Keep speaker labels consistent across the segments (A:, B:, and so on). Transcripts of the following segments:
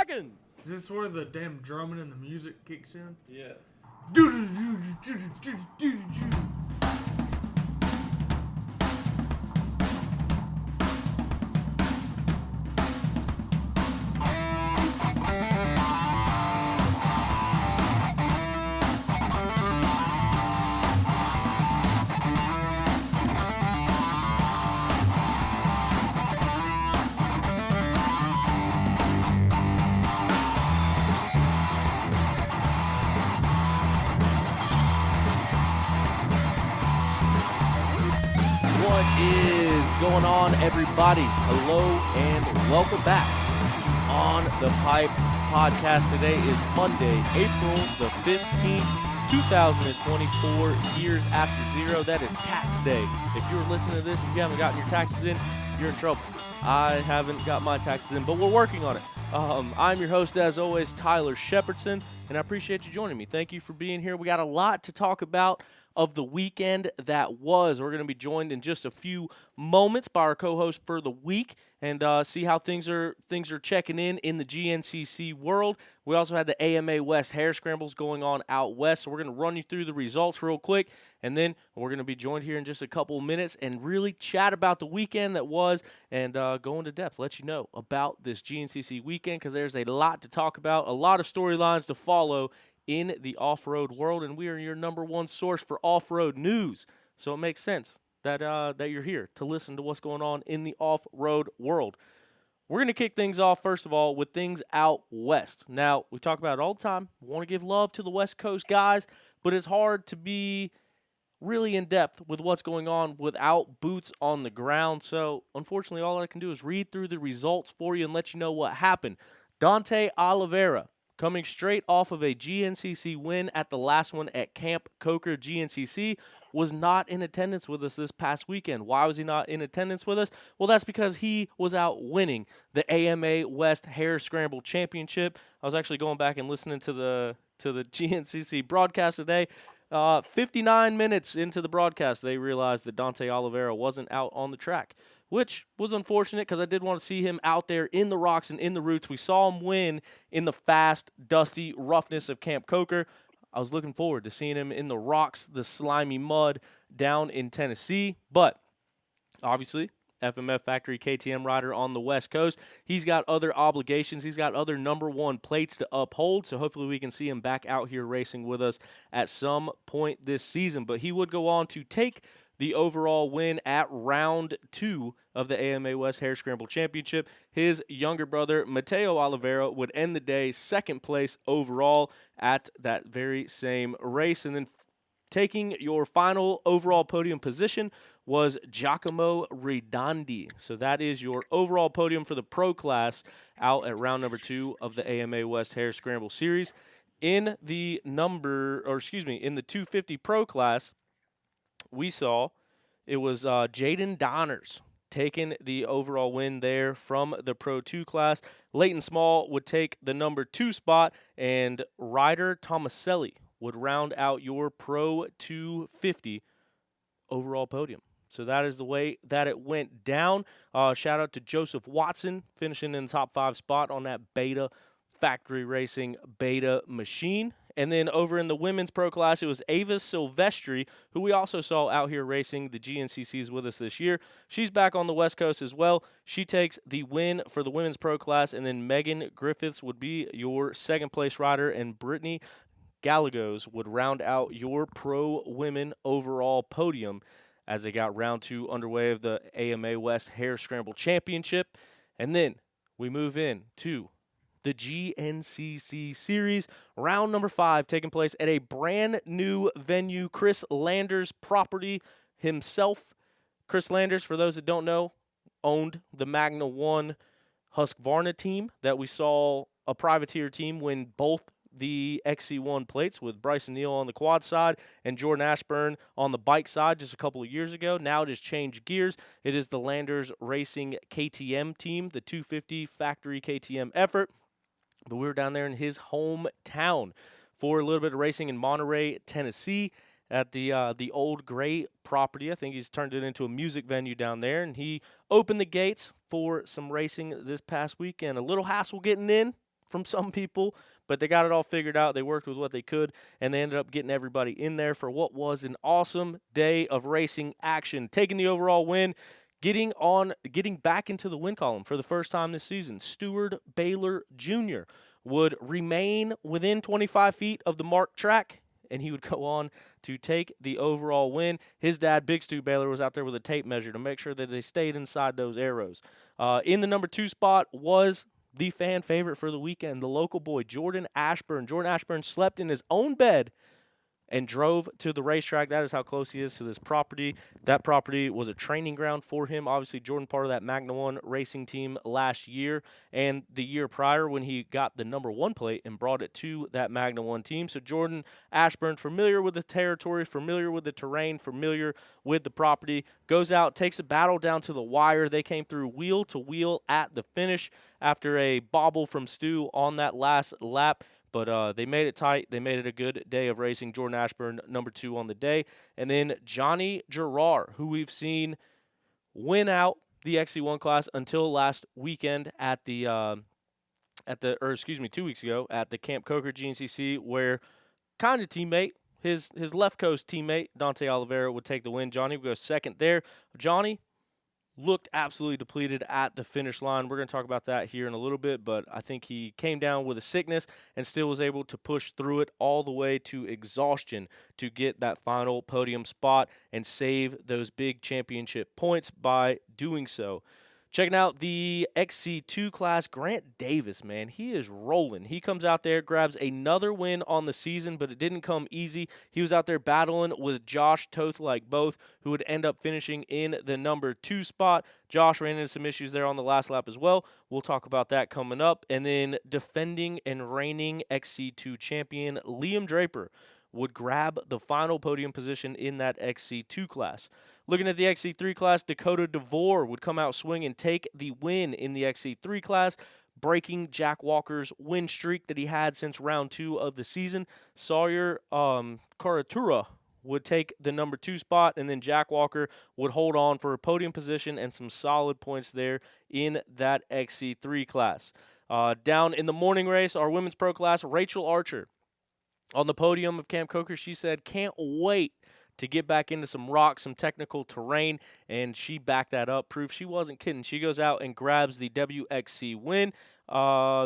A: rocking.
B: Is this where the damn drumming and the music kicks in?
A: Yeah. What is going on, everybody? Hello and welcome back to On the Pipe podcast. Today is Monday, April the 15th, 2024, years after zero. That is tax day. If you're listening to this and you haven't gotten your taxes in, you're in trouble. I haven't got my taxes in, but we're working on it. I'm your host, as always, Tyler Shepardson, and I appreciate you joining me. Thank you for being here. We got a lot to talk about of the weekend that was. We're going to be joined in just a few moments by our co-host for the week and see how things are checking in the GNCC world. We also had the AMA West Hare Scrambles going on out west, so we're going to run you through the results real quick, and then we're going to be joined here in just a couple of minutes and really chat about the weekend that was and go into depth, let you know about this GNCC weekend because there's a lot to talk about, a lot of storylines to follow in the off-road world, and we are your number one source for off-road news. So it makes sense that you're here to listen to what's going on in the off-road world. We're going to kick things off, first of all, with things out west. Now, we talk about it all the time. We want to give love to the West Coast guys, but it's hard to be really in-depth with what's going on without boots on the ground. So, unfortunately, all I can do is read through the results for you and let you know what happened. Dante Oliveira, coming straight off of a GNCC win at the last one at Camp Coker GNCC, was not in attendance with us this past weekend. Why was he not in attendance with us? Well, that's because he was out winning the AMA West Hare Scramble Championship. I was actually going back and listening to the GNCC broadcast today. 59 minutes into the broadcast, they realized that Dante Oliveira wasn't out on the track, which was unfortunate because I did want to see him out there in the rocks and in the roots. We saw him win in the fast, dusty roughness of Camp Coker. I was looking forward to seeing him in the rocks, the slimy mud down in Tennessee. But obviously, FMF Factory KTM rider on the West Coast, he's got other obligations. He's got other number one plates to uphold. So hopefully we can see him back out here racing with us at some point this season. But he would go on to take the overall win at round 2 of the AMA West Hare Scramble Championship. His younger brother, Mateo Oliveira, would end the day second place overall at that very same race. And then taking your final overall podium position was Giacomo Redondi. So that is your overall podium for the pro class out at round number 2 of the AMA West Hare Scramble Series. In the 250 pro class, we saw it was Jaden Donners taking the overall win there from the Pro 2 class. Leighton Small would take the number 2 spot, and Ryder Tomaselli would round out your Pro 250 overall podium. So that is the way that it went down. Shout out to Joseph Watson finishing in the top 5 spot on that Beta Factory Racing Beta machine. And then over in the women's pro class, it was Ava Silvestri, who we also saw out here racing the GNCCs with us this year. She's back on the West Coast as well. She takes the win for the women's pro class, and then Megan Griffiths would be your second place rider, and Brittany Gallegos would round out your pro women overall podium as they got round 2 underway of the AMA West Hare Scramble Championship. And then we move in to the GNCC Series, round number 5, taking place at a brand new venue, Chris Landers' property himself. Chris Landers, for those that don't know, owned the Magna 1 Husqvarna team that we saw a privateer team win both the XC1 plates with Bryson Neal on the quad side and Jordan Ashburn on the bike side just a couple of years ago. Now it has changed gears. It is the Landers Racing KTM team, the 250 factory KTM effort. But we were down there in his hometown for a little bit of racing in Monterey, Tennessee at the Old Gray property. I think he's turned it into a music venue down there, and he opened the gates for some racing this past weekend. A little hassle getting in from some people, but they got it all figured out. They worked with what they could, and they ended up getting everybody in there for what was an awesome day of racing action. Taking the overall win, getting back into the win column for the first time this season. Stewart Baylor Jr. would remain within 25 feet of the marked track, and he would go on to take the overall win. His dad, Big Stu Baylor, was out there with a tape measure to make sure that they stayed inside those arrows. In the number 2 spot was the fan favorite for the weekend, the local boy, Jordan Ashburn. Jordan Ashburn slept in his own bed and drove to the racetrack. That is how close he is to this property. That property was a training ground for him. Obviously, Jordan, part of that Magna One racing team last year and the year prior when he got the number 1 plate and brought it to that Magna One team. So Jordan Ashburn, familiar with the territory, familiar with the terrain, familiar with the property, goes out, takes a battle down to the wire. They came through wheel to wheel at the finish after a bobble from Stu on that last lap. But they made it tight. They made it a good day of racing. Jordan Ashburn, number 2 on the day. And then Johnny Gerard, who we've seen win out the XC1 class until last weekend at 2 weeks ago at the Camp Coker GNCC, where kind of teammate, his left coast teammate, Dante Oliveira, would take the win. Johnny would go second there. Johnny looked absolutely depleted at the finish line. We're going to talk about that here in a little bit, but I think he came down with a sickness and still was able to push through it all the way to exhaustion to get that final podium spot and save those big championship points by doing so. Checking out the XC2 class, Grant Davis, man, he is rolling. He comes out there, grabs another win on the season, but it didn't come easy. He was out there battling with Josh Toth-like both, who would end up finishing in the number 2 spot. Josh ran into some issues there on the last lap as well. We'll talk about that coming up. And then defending and reigning XC2 champion Liam Draper would grab the final podium position in that XC2 class. Looking at the XC3 class, Dakota DeVore would come out swinging, take the win in the XC3 class, breaking Jack Walker's win streak that he had since round 2 of the season. Sawyer Karatura would take the number 2 spot, and then Jack Walker would hold on for a podium position and some solid points there in that XC3 class. Down in the morning race, our women's pro class, Rachel Archer on the podium of Camp Coker. She said, can't wait to get back into some rocks, some technical terrain, and she backed that up. Proof she wasn't kidding. She goes out and grabs the WXC win.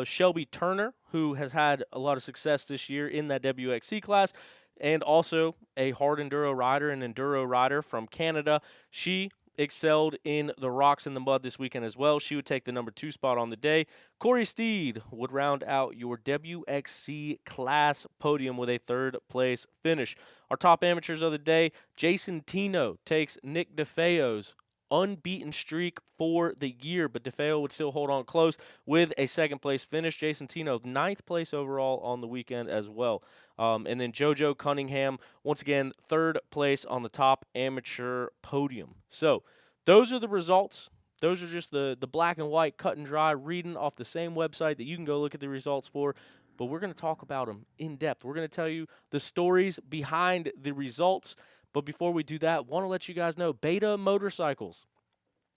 A: Shelby Turner, who has had a lot of success this year in that WXC class, and also a hard enduro rider, an enduro rider from Canada. She excelled in the rocks and the mud this weekend as well. She would take the number 2 spot on the day. Corey Steed would round out your WXC class podium with a 3rd place finish. Our top amateurs of the day, Jason Tino takes Nick DeFeo's unbeaten streak for the year, but DeFeo would still hold on close with a 2nd place finish. Jason Tino, 9th place overall on the weekend as well. And then JoJo Cunningham, once again, 3rd place on the top amateur podium. So those are the results. Those are just the black and white, cut and dry, reading off the same website that you can go look at the results for. But we're going to talk about them in depth. We're going to tell you the stories behind the results. But before we do that, want to let you guys know, Beta Motorcycles.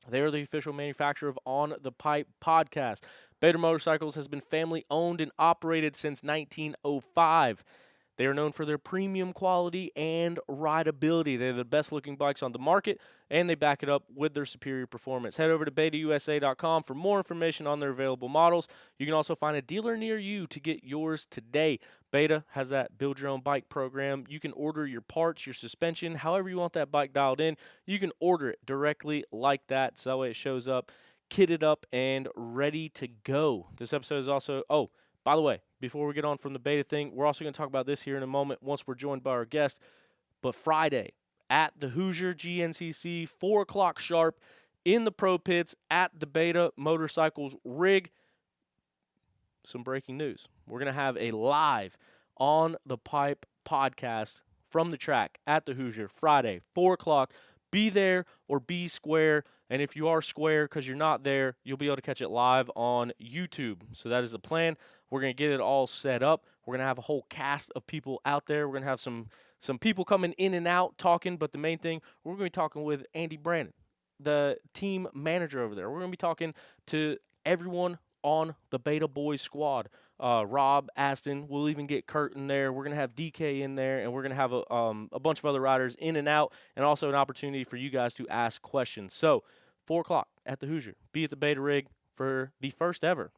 A: They are the official manufacturer of On the Pipe podcast. Beta Motorcycles has been family owned and operated since 1905. They are known for their premium quality and rideability. They're the best looking bikes on the market, and they back it up with their superior performance. Head over to betausa.com for more information on their available models. You can also find a dealer near you to get yours today. Beta has that build your own bike program. You can order your parts, your suspension, however you want that bike dialed in. You can order it directly like that, so that way it shows up, kitted up, and ready to go. This episode is also, by the way, before we get on from the Beta thing, we're also going to talk about this here in a moment once we're joined by our guest. But Friday at the Hoosier GNCC, 4 o'clock sharp, in the pro pits at the Beta Motorcycles rig. Some breaking news. We're going to have a live On the Pipe podcast from the track at the Hoosier Friday, 4 o'clock. Be there or be square. And if you are square because you're not there, you'll be able to catch it live on YouTube. So that is the plan. We're going to get it all set up. We're going to have a whole cast of people out there. We're going to have some people coming in and out talking. But the main thing, we're going to be talking with Andy Brandon, the team manager over there. We're going to be talking to everyone on the Beta Boys squad. Rob, Aston, we'll even get Kurt in there. We're going to have DK in there, and we're going to have a bunch of other riders in and out, and also an opportunity for you guys to ask questions. So, 4 o'clock at the Hoosier. Be at the Beta Rig for the first ever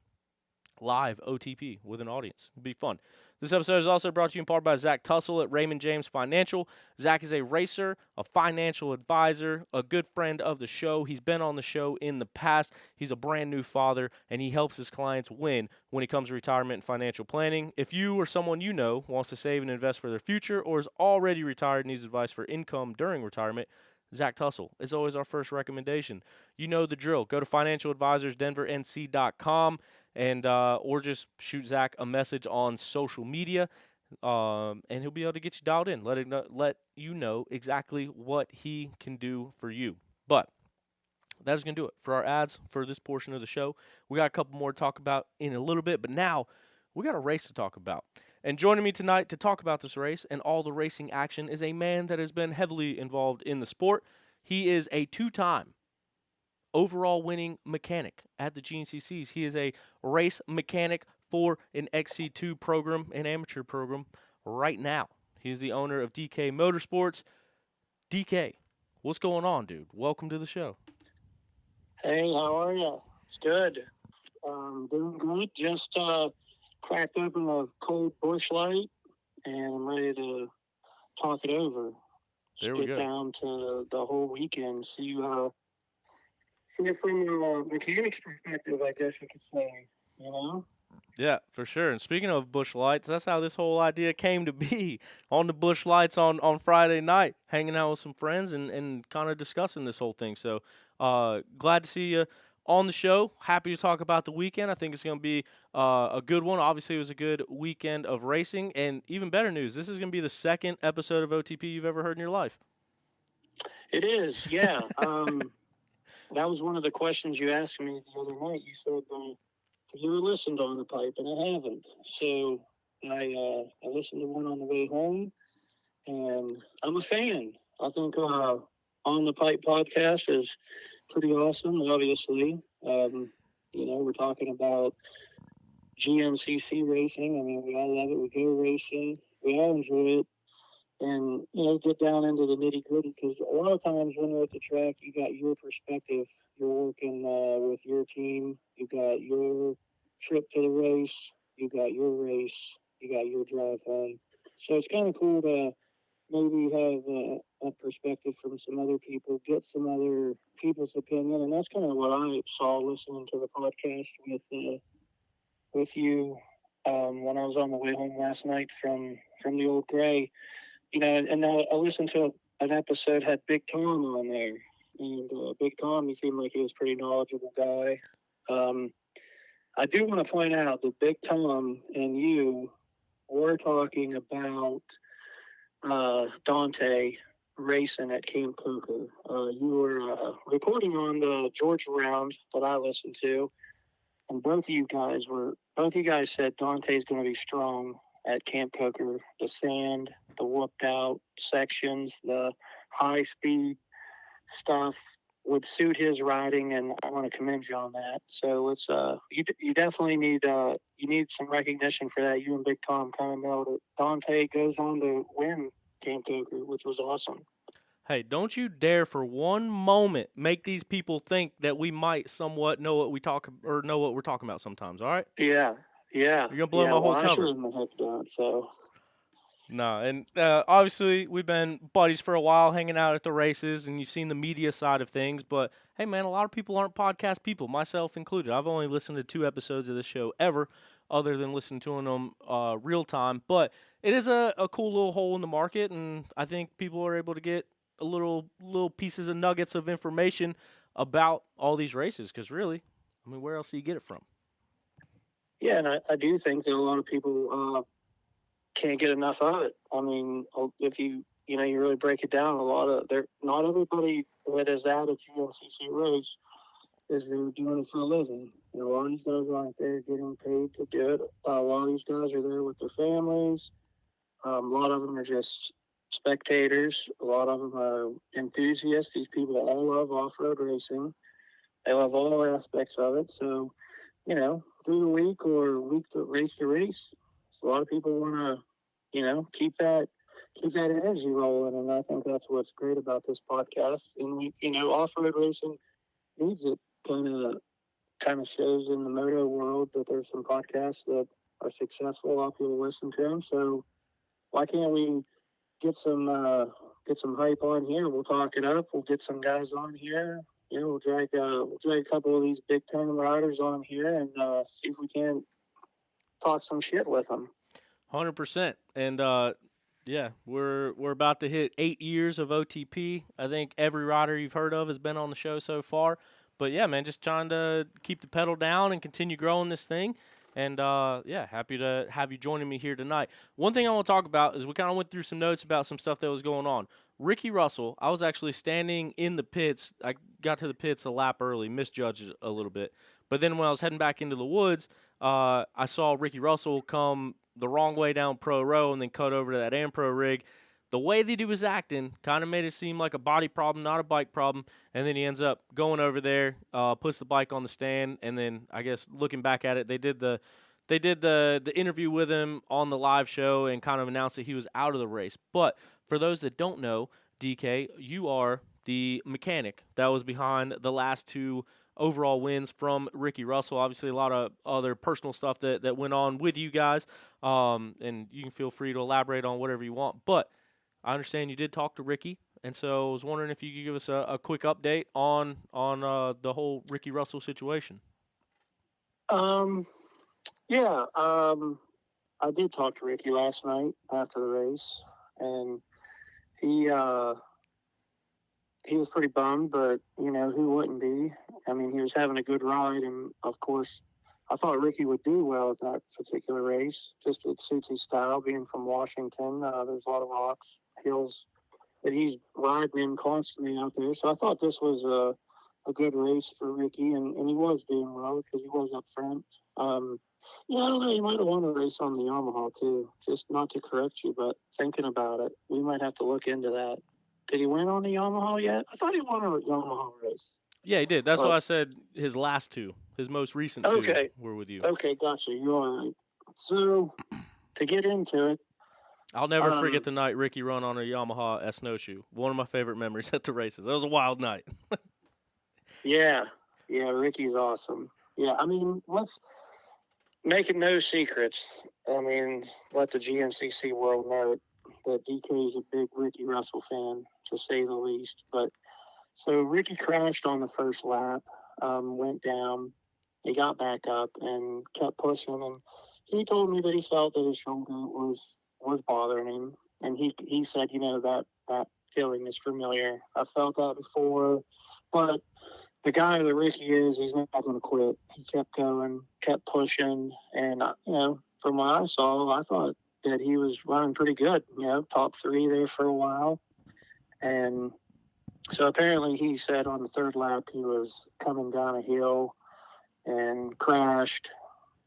A: live OTP with an audience. It'll be fun. This episode is also brought to you in part by Zach Tussle at Raymond James Financial. Zach is a racer, a financial advisor, a good friend of the show. He's been on the show in the past. He's a brand new father, and he helps his clients win when it comes to retirement and financial planning. If you or someone you know wants to save and invest for their future or is already retired and needs advice for income during retirement, Zach Tussle is always our first recommendation. You know the drill. Go to financialadvisorsdenvernc.com and or just shoot Zach a message on social media, and he'll be able to get you dialed in, let you know exactly what he can do for you. But that is going to do it for our ads for this portion of the show. We got a couple more to talk about in a little bit, but now we got a race to talk about. And joining me tonight to talk about this race and all the racing action is a man that has been heavily involved in the sport. He is a two-time overall winning mechanic at the GNCCs. He is a race mechanic for an XC2 program, an amateur program, right now. He's the owner of DK Motorsports. DK, what's going on, dude? Welcome to the show.
C: Hey, how are you? It's good. Doing good. Just cracked open a cold Busch Light, and I'm ready to talk it over.
A: There we go.
C: Get down to the whole weekend. See it from a mechanic's perspective, I guess you could say. You know?
A: Yeah, for sure. And speaking of Busch Lights, that's how this whole idea came to be, on the Busch Lights on Friday night, hanging out with some friends and kind of discussing this whole thing. So glad to see you on the show. Happy to talk about the weekend. I think it's going to be a good one. Obviously, it was a good weekend of racing. And even better news, this is going to be the second episode of OTP you've ever heard in your life.
C: It is, yeah. That was one of the questions you asked me the other night. You said, have you ever listened on the pipe? And I haven't. So I listened to one on the way home, and I'm a fan. I think On the Pipe podcast is pretty awesome, obviously. We're talking about GNCC racing. I mean, we all love it. We go racing. We all enjoy it. And, get down into the nitty-gritty, because a lot of times when you're at the track, you got your perspective. You're working with your team. You got your trip to the race. You got your race. You got your drive home. So it's kind of cool to maybe have a perspective from some other people, get some other people's opinion. And that's kind of what I saw listening to the podcast with you when I was on the way home last night from the Old Gray. And I listened to an episode had Big Tom on there, and Big Tom, he seemed like he was a pretty knowledgeable guy. I do want to point out that Big Tom and you were talking about Dante racing at Camp Coker. You were reporting on the Georgia round that I listened to, and both of you guys said Dante's going to be strong at Camp Coker. The sand, the whooped out sections, the high speed stuff would suit his riding, and I want to commend you on that. So it's you definitely need some recognition for that. You and Big Tom kind of know that Dante goes on to win Camp Coker, which was awesome.
A: Hey, don't you dare for one moment make these people think that we might somewhat know what we're talking about sometimes, all right?
C: Yeah.
A: You're going to blow my whole cover. No, and obviously we've been buddies for a while, hanging out at the races, and you've seen the media side of things. But, hey, man, a lot of people aren't podcast people, myself included. I've only listened to 2 episodes of this show ever, other than listening to them real time. But it is a cool little hole in the market, and I think people are able to get a little pieces of nuggets of information about all these races. Because, really, I mean, where else do you get it from?
C: Yeah, and I do think that a lot of people can't get enough of it. I mean, if you really break it down, not everybody that is at a GNCC race is there doing it for a living. A lot of these guys aren't there getting paid to do it. A lot of these guys are there with their families. A lot of them are just spectators. A lot of them are enthusiasts. These people all love off-road racing. They love all aspects of it. So, through the week or week to race. So a lot of people want to, keep that energy rolling, and I think that's what's great about this podcast. And off-road racing needs it. Kind of shows in the moto world that there's some podcasts that are successful. A lot of people listen to them. So why can't we get some hype on here? We'll talk it up. We'll get some guys on here. We'll drag a couple of these big time riders on here and see if we can talk some shit with them.
A: 100%. And yeah, we're about to hit 8 years of OTP. I think every rider you've heard of has been on the show so far. But yeah, man, just trying to keep the pedal down and continue growing this thing. And yeah, happy to have you joining me here tonight. One thing I want to talk about is we kind of went through some notes about some stuff that was going on. Ricky Russell, I was actually standing in the pits. I got to the pits a lap early, misjudged it a little bit. But then when I was heading back into the woods, I saw Ricky Russell come the wrong way down Pro Row and then cut over to that Ampro rig. The way that he was acting kind of made it seem like a body problem, not a bike problem. And then he ends up going over there, puts the bike on the stand, and then I guess looking back at it, they did the interview with him on the live show and kind of announced that he was out of the race. But for those that don't know, DK, you are the mechanic that was behind the last two overall wins from Ricky Russell. Obviously, a lot of other personal stuff that went on with you guys, and you can feel free to elaborate on whatever you want. But I understand you did talk to Ricky, and so I was wondering if you could give us a quick update on the whole Ricky Russell situation.
C: Yeah, I did talk to Ricky last night after the race, and he was pretty bummed, but who wouldn't be? I mean, he was having a good ride, and of course, I thought Ricky would do well at that particular race. Just it suits his style, being from Washington. There's a lot of rocks, hills that he's riding in constantly out there. So I thought this was a good race for Ricky, and he was doing well because he was up front. I don't know, he might have won a race on the Yamaha too. Just not to correct you, but thinking about it, we might have to look into that. Did he win on the Yamaha yet? I thought he won a Yamaha race.
A: Yeah, he did. That's why I said his last two, his most recent two were with you.
C: Okay, gotcha. You're all right. So, to get into it,
A: I'll never forget the night Ricky run on a Yamaha S snowshoe. One of my favorite memories at the races. That was a wild night.
C: Yeah, Ricky's awesome. Yeah, I mean, let's make it no secrets. I mean, let the GNCC world know that DK is a big Ricky Russell fan, to say the least. But so Ricky crashed on the first lap, went down. He got back up and kept pushing. And he told me that he felt that his shoulder was bothering him. And he said, that feeling is familiar. I felt that before. But the guy that Ricky is, he's not going to quit. He kept going, kept pushing. And, from what I saw, I thought that he was running pretty good, top three there for a while. And so apparently he said on the third lap he was coming down a hill and crashed,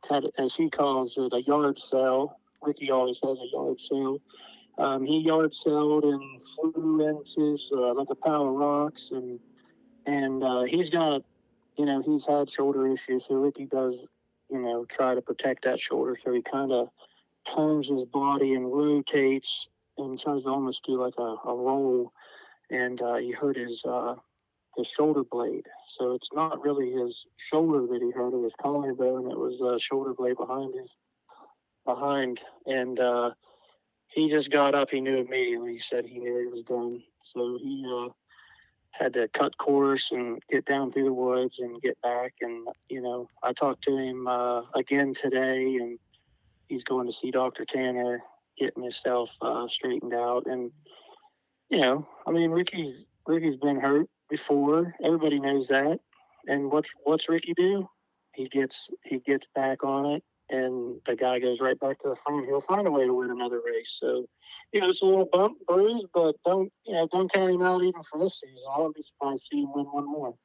C: had, as he calls it, a yard sale. Ricky always has a yard sale. He yard sailed and flew into like a pile of rocks, and he's got, he's had shoulder issues, so Ricky does, try to protect that shoulder, so he kind of turns his body and rotates and tries to almost do like a roll, and he hurt his shoulder blade. So it's not really his shoulder that he hurt, it was collarbone. It was the shoulder blade behind, and he just got up. He knew immediately. He said he knew it was done. So he had to cut course and get down through the woods and get back. And, I talked to him again today, and he's going to see Dr. Tanner, getting himself straightened out. And, Ricky's been hurt before. Everybody knows that. And what's Ricky do? He gets back on it, and the guy goes right back to the front. He'll find a way to win another race. So, it's a little bump, bruise, but don't count him out even for this season. I wouldn't be surprised to see him win one more.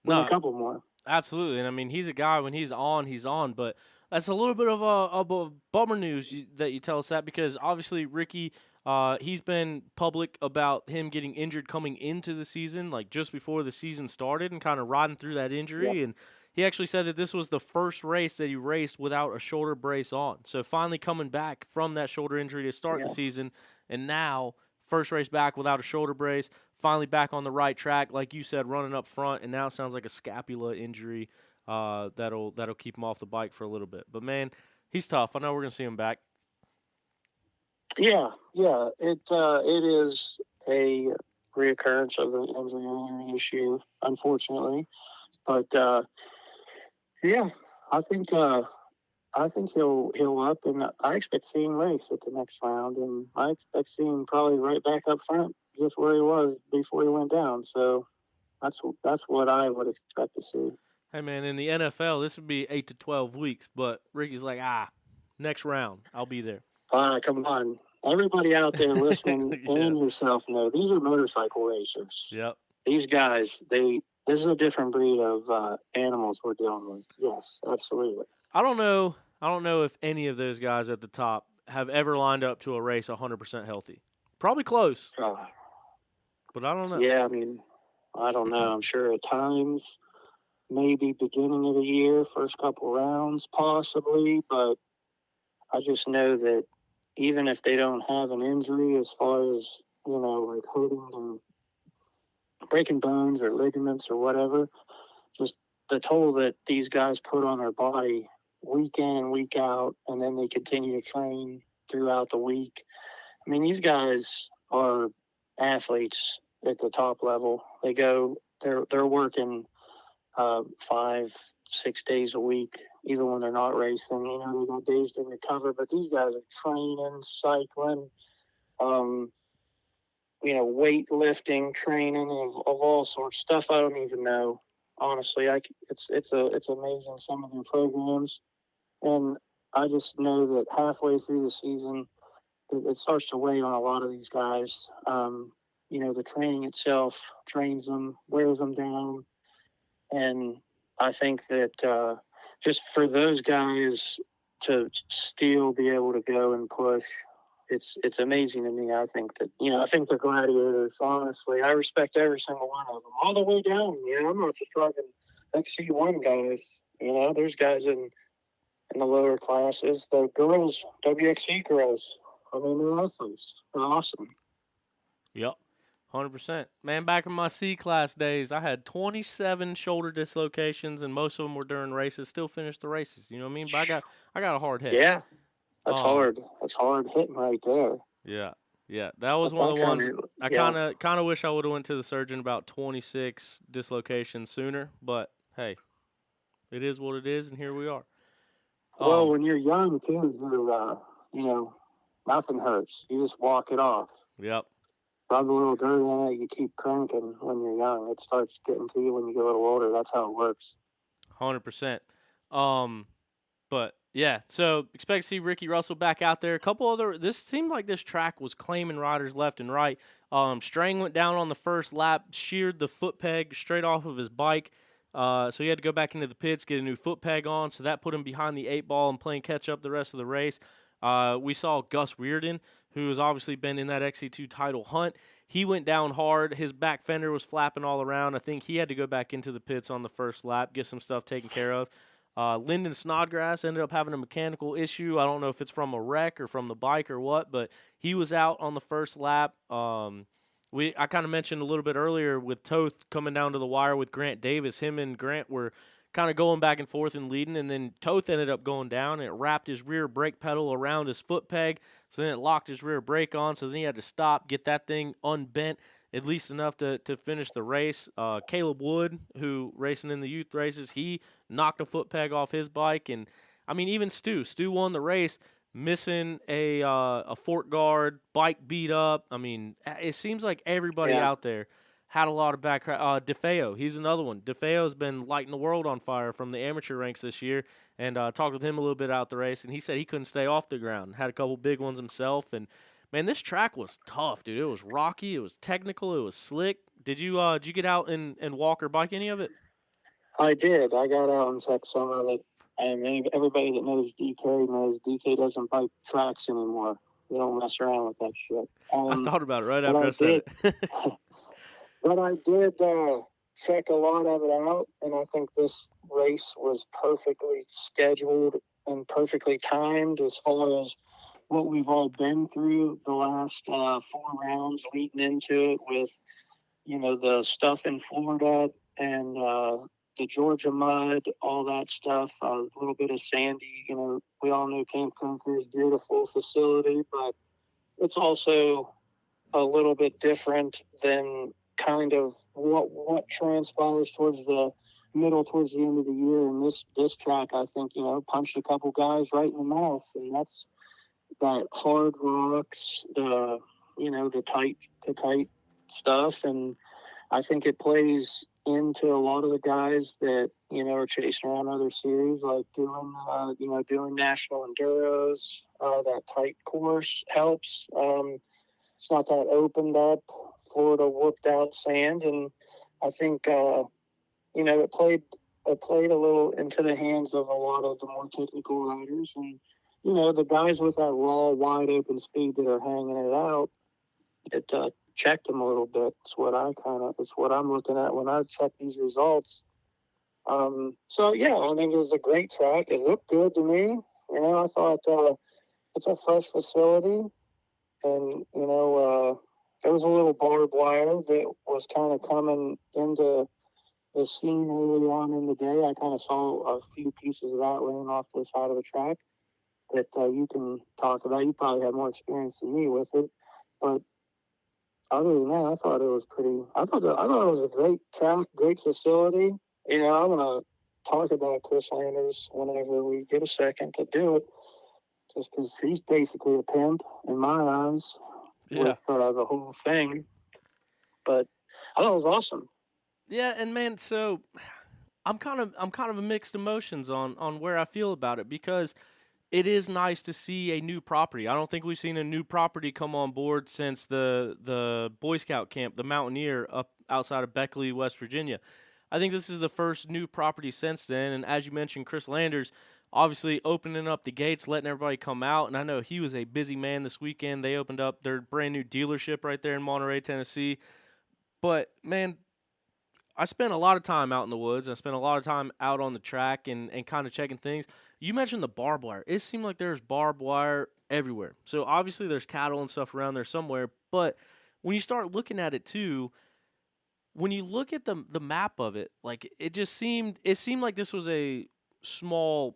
C: A couple more.
A: Absolutely. And, he's a guy, when he's on. But that's a little bit of a bummer news that you tell us that, because obviously Ricky, he's been public about him getting injured coming into the season, like just before the season started, and kind of riding through that injury. Yeah. And he actually said that this was the first race that he raced without a shoulder brace on. So finally coming back from that shoulder injury to start the season, and now first race back without a shoulder brace, finally back on the right track, like you said, running up front, and now it sounds like a scapula injury that'll keep him off the bike for a little bit. But, man, he's tough. I know we're going to see him back.
C: Yeah. It is a reoccurrence of the injury earlier this year, unfortunately. But I think he'll up, and I expect to see him race at the next round, and I expect to see him probably right back up front, just where he was before he went down. So that's what I would expect to see.
A: Hey, man, in the NFL, this would be 8 to 12 weeks, but Ricky's like, next round, I'll be there.
C: Come on. Everybody out there listening and yourself know these are motorcycle racers.
A: Yep.
C: These guys, this is a different breed of animals we're dealing with. Yes, absolutely.
A: I don't know if any of those guys at the top have ever lined up to a race 100% healthy. Probably close, but I don't know.
C: Yeah, I mean, I don't know. I'm sure at times, maybe beginning of the year, first couple rounds, possibly, but I just know that even if they don't have an injury as far as, like hurting or breaking bones or ligaments or whatever, just the toll that these guys put on their body week in and week out, and then they continue to train throughout the week. I mean, these guys are athletes at the top level. They're working 5-6 days a week, even when they're not racing. They got days to recover, but these guys are training, cycling, weightlifting, training of all sorts of stuff. I don't even know. Honestly, it's amazing, some of their programs, and I just know that halfway through the season, it starts to weigh on a lot of these guys. The training itself trains them, wears them down, and I think that just for those guys to still be able to go and push, it's amazing to me. I think they're gladiators. Honestly, I respect every single one of them, all the way down. I'm not just talking XC1 guys. There's guys in the lower classes. The girls, WXC girls. I mean, they're athletes. They're awesome.
A: Yep, 100%. Man, back in my C-class days, I had 27 shoulder dislocations, and most of them were during races. Still finished the races. You know what I mean? But I got a hard hit.
C: Yeah. That's hard. That's hard hitting right there.
A: Yeah. That was one of the ones I kind of wish I would have went to the surgeon about 26 dislocations sooner. But hey, it is what it is, and here we are.
C: Well, when you're young too, nothing hurts. You just walk it off.
A: Yep.
C: Rub a little dirt in it. You keep cranking when you're young. It starts getting to you when you get a little older. That's how it works.
A: 100%. But yeah, so expect to see Ricky Russell back out there. A couple other. This seemed like this track was claiming riders left and right. Strang went down on the first lap, sheared the foot peg straight off of his bike. So he had to go back into the pits, get a new foot peg on. So that put him behind the 8-ball and playing catch up the rest of the race. We saw Gus Reardon, who has obviously been in that XC2 title hunt. He went down hard. His back fender was flapping all around. I think he had to go back into the pits on the first lap, get some stuff taken care of. Lyndon Snodgrass ended up having a mechanical issue. I don't know if it's from a wreck or from the bike or what, but he was out on the first lap. I kind of mentioned a little bit earlier with Toth coming down to the wire with Grant Davis. Him and Grant were kind of going back and forth and leading, and then Toth ended up going down, and it wrapped his rear brake pedal around his foot peg, so then it locked his rear brake on, so then he had to stop, get that thing unbent, at least enough to finish the race. Caleb Wood, who racing in the youth races, he knocked a foot peg off his bike, and I mean, even Stu won the race, missing a fork guard, bike beat up. I mean, it seems like everybody out there had a lot of back. DeFeo, he's another one. DeFeo's been lighting the world on fire from the amateur ranks this year, and talked with him a little bit out the race, and he said he couldn't stay off the ground. Had a couple big ones himself, and man, this track was tough, dude. It was rocky, it was technical, it was slick. Did you get out and walk or bike any of it?
C: I did. I got out and checked some of it. And everybody that knows DK doesn't bike tracks anymore. We don't mess around with that shit.
A: I thought about it right after I said it.
C: But I did check a lot of it out, and I think this race was perfectly scheduled and perfectly timed as far as what we've all been through the last 4 rounds leading into it with, the stuff in Florida and the Georgia mud, all that stuff, a little bit of Sandy. We all know Camp Conquer is a beautiful facility, but it's also a little bit different than kind of what transpires towards the towards the end of the year. And this track, I think, punched a couple guys right in the mouth, and that's that hard rocks, the tight stuff, and I think it plays into a lot of the guys that are chasing around other series, like doing national enduros. That tight course helps. It's not that opened up, Florida whooped out sand, and I think it played a little into the hands of a lot of the more technical riders, and the guys with that raw, wide open speed that are hanging it out. It checked them a little bit. It's what I'm looking at when I check these results. So yeah, I think it was a great track. It looked good to me. I thought it's a fresh facility, and there was a little barbed wire that was kind of coming into the scene early on in the day. I kind of saw a few pieces of that laying off the side of the track that you can talk about. You probably have more experience than me with it, but other than that, I thought it was it was a great track, great facility. I'm gonna talk about Chris Landers whenever we get a second to do it, just because he's basically a pimp in my eyes with the whole thing. But I thought it was awesome.
A: Yeah, and man, so I'm kind of a mixed emotions on where I feel about it, because it is nice to see a new property. I don't think we've seen a new property come on board since the Boy Scout camp, the Mountaineer, up outside of Beckley, West Virginia. I think this is the first new property since then, and as you mentioned, Chris Landers obviously opening up the gates, letting everybody come out, and I know he was a busy man this weekend. They opened up their brand new dealership right there in Monterey, Tennessee. But, man, I spent a lot of time out in the woods. I spent a lot of time out on the track and kind of checking things. You mentioned the barbed wire. It seemed like there's barbed wire everywhere. So obviously there's cattle and stuff around there somewhere. But when you start looking at it too, when you look at the map of it, like it seemed like this was a small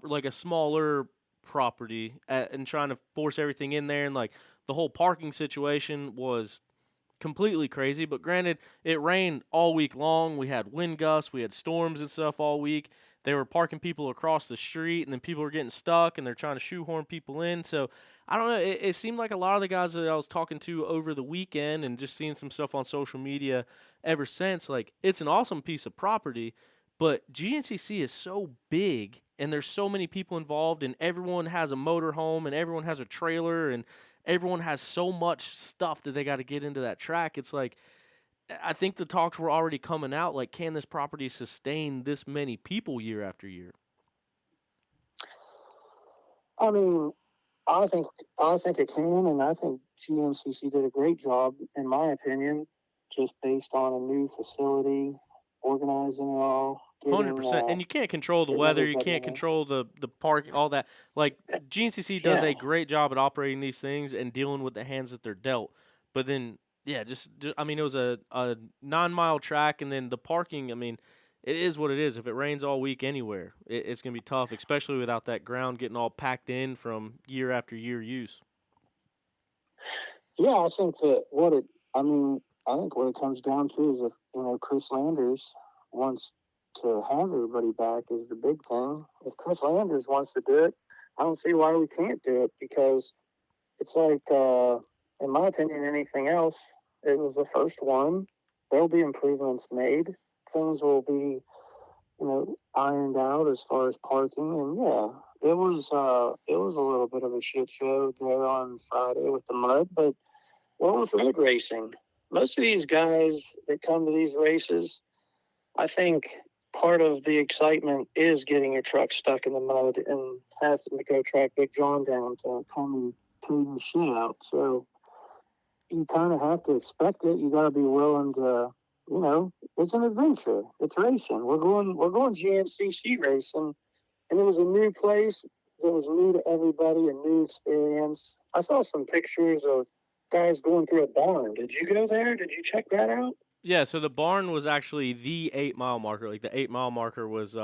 A: like a smaller property, and trying to force everything in there, and like the whole parking situation was completely crazy. But granted, it rained all week long. We had wind gusts, we had storms and stuff all week. They were parking people across the street, and then people were getting stuck, and they're trying to shoehorn people in. So I don't know. It seemed like a lot of the guys that I was talking to over the weekend, and just seeing some stuff on social media ever since, like, it's an awesome piece of property, but GNCC is so big, and there's so many people involved, and everyone has a motorhome, and everyone has a trailer, and everyone has so much stuff that they got to get into that track. It's like, I think the talks were already coming out, like, can this property sustain this many people year after year?
C: I mean, I think it can, and I think GNCC did a great job, in my opinion, just based on a new facility, organizing it all.
A: 100%. And you can't control the weather. You can't control the park, all that. Like, GNCC does a great job at operating these things and dealing with the hands that they're dealt. But then, yeah, just I mean, it was a 9-mile track, and then the parking, I mean, it is what it is. If it rains all week anywhere, it's going to be tough, especially without that ground getting all packed in from year after year use.
C: Yeah, I think that what it comes down to is if, Chris Landers wants to have everybody back is the big thing. If Chris Landers wants to do it, I don't see why we can't do it, because it's like, in my opinion, anything else, it was the first one. There'll be improvements made. Things will be, ironed out as far as parking. And yeah, it was a little bit of a shit show there on Friday with the mud, but well, with road racing, most of these guys that come to these races, I think part of the excitement is getting your truck stuck in the mud and having to go track Big John down to come and clean the shit out. So you kind of have to expect it. You got to be willing to, it's an adventure. It's racing. We're going GNCC racing, and it was a new place that was new to everybody, a new experience. I saw some pictures of guys going through a barn. Did you go there? Did you check that out?
A: Yeah, so the barn was actually the 8 mile marker. Like the 8 mile marker was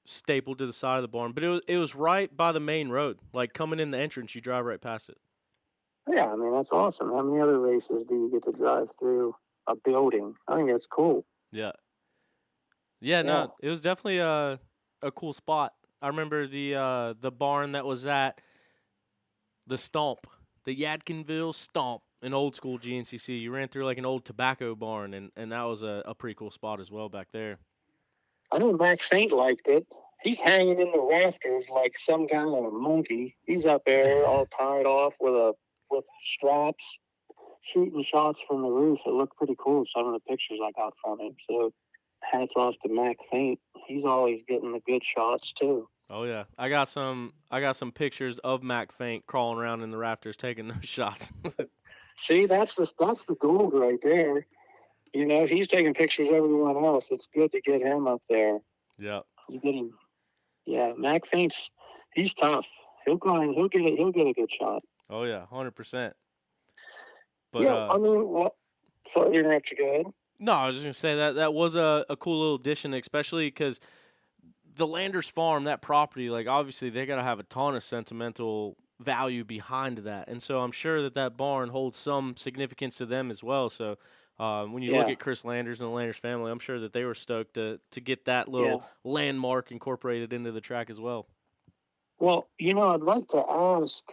A: stapled to the side of the barn, but it was right by the main road. Like coming in the entrance, you drive right past it.
C: Yeah, I mean, that's awesome. How many other races do you get to drive through a building? I think that's cool.
A: Yeah. Yeah, no, it was definitely a cool spot. I remember the barn that was at the Stomp, the Yadkinville Stomp, an old school GNCC. You ran through like an old tobacco barn, and that was a pretty cool spot as well back there.
C: I know Max Saint liked it. He's hanging in the rafters like some kind of a monkey. He's up there all tied off with straps, shooting shots from the roof. It looked pretty cool, some of the pictures I got from him. So hats off to Max Saint. He's always getting the good shots too.
A: Oh yeah, I got some pictures of Mac Faint crawling around in the rafters taking those shots.
C: See, that's the gold right there. He's taking pictures of everyone else. It's good to get him up there.
A: Yeah.
C: You get him. Yeah, Mac Faint's he's tough. He'll get a good shot.
A: Oh yeah, 100%. But
C: yeah, I mean, what? Sorry to interrupt you. Go ahead.
A: No, I was just gonna say that was a cool little addition, especially because the Landers Farm, that property, like obviously they got to have a ton of sentimental value behind that, and so I'm sure that barn holds some significance to them as well. So when you look at Chris Landers and the Landers family, I'm sure that they were stoked to get that little landmark incorporated into the track as well.
C: Well, I'd like to ask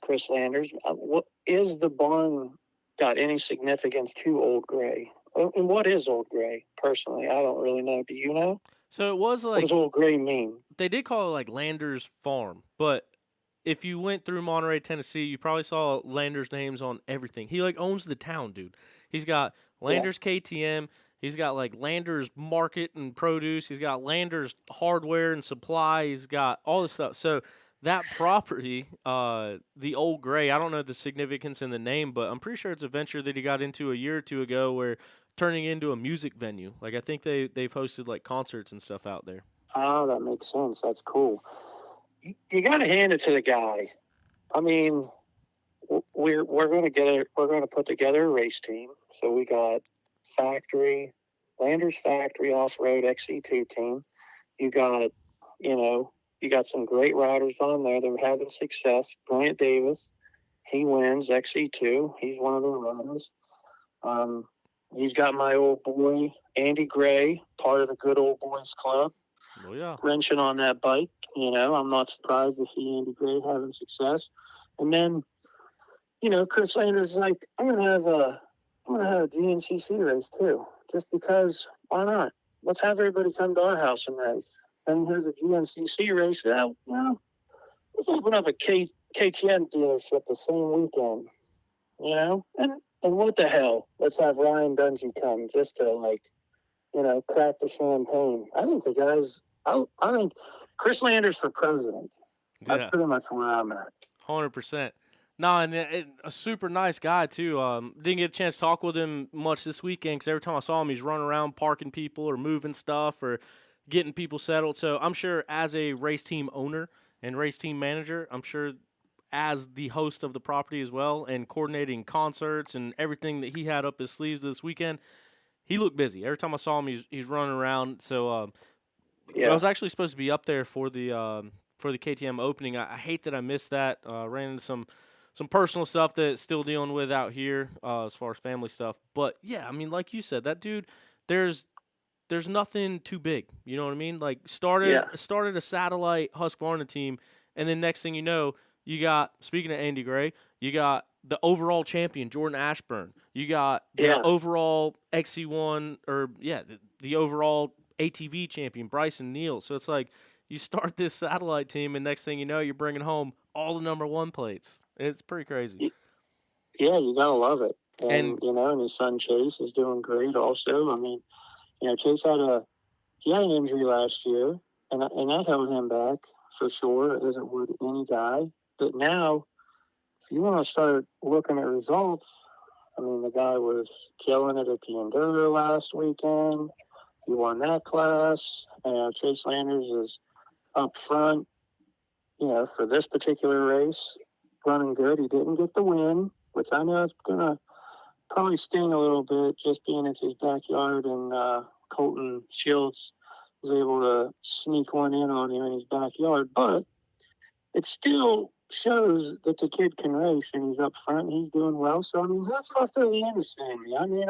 C: Chris Landers, what is the barn got any significance to Old Gray? And what is Old Gray? Personally, I don't really know. Do you know?
A: So it was like,
C: what does Old Gray mean?
A: They did call it like Landers Farm, but if you went through Monterey, Tennessee, you probably saw Landers names on everything. He like owns the town, dude. He's got Landers KTM. He's got like Landers Market and Produce. He's got Landers Hardware and Supply. He's got all this stuff. So that property, the Old Gray, I don't know the significance in the name, but I'm pretty sure it's a venture that he got into a year or two ago where turning into a music venue. Like I think they've hosted like concerts and stuff out there.
C: Oh, that makes sense. That's cool. You got to hand it to the guy. I mean, we're going to put together a race team. So we got Landers Factory Off-Road XC2 team. You got some great riders on there. They're having success. Grant Davis, he wins XC2. He's one of the riders. He's got my old boy, Andy Gray, part of the Good Old Boys Club.
A: Oh, yeah.
C: Wrenching on that bike. I'm not surprised to see Andy Gray having success. And then, Chris Landers is like, I'm gonna have a GNCC race too. Just because, why not? Let's have everybody come to our house and race. And here's a GNCC race. Let's open up a KTM dealership the same weekend. And what the hell? Let's have Ryan Dungey come just to crack the champagne. I think the guys. I think Chris Landers for president. That's pretty much where I'm at.
A: 100%. No, and a super nice guy too. Didn't get a chance to talk with him much this weekend because every time I saw him, he's running around parking people or moving stuff or getting people settled. So I'm sure as a race team owner and race team manager, I'm sure as the host of the property as well and coordinating concerts and everything that he had up his sleeves this weekend, he looked busy. Every time I saw him, he's running around. So I was actually supposed to be up there for the KTM opening. I hate that I missed that. Ran into some personal stuff that's still dealing with out here as far as family stuff. But yeah, I mean, like you said, that dude, there's nothing too big. You know what I mean? Like started a satellite Husqvarna team, and then next thing you know, you got, speaking of Andy Gray, you got the overall champion Jordan Ashburn. You got the overall XC1 the overall ATV champion Bryson Neal. So it's like you start this satellite team, and next thing you know, you're bringing home all the number one plates. It's pretty crazy.
C: Yeah, you gotta love it. And and his son Chase is doing great also. I mean, Chase had an injury last year, and that held him back for sure, as it would any guy. But now, if you want to start looking at results, I mean, the guy was killing it at the Enduro last weekend. He won that class. Chase Landers is up front, for this particular race, running good. He didn't get the win, which I know is going to probably sting a little bit, just being it's his backyard, and Colton Shields was able to sneak one in on him in his backyard. But it still shows that the kid can race, and he's up front, and he's doing well. So, I mean, that's off to the Landers family. I mean,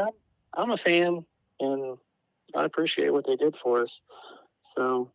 C: I'm a fan, and I appreciate what they did for us. So,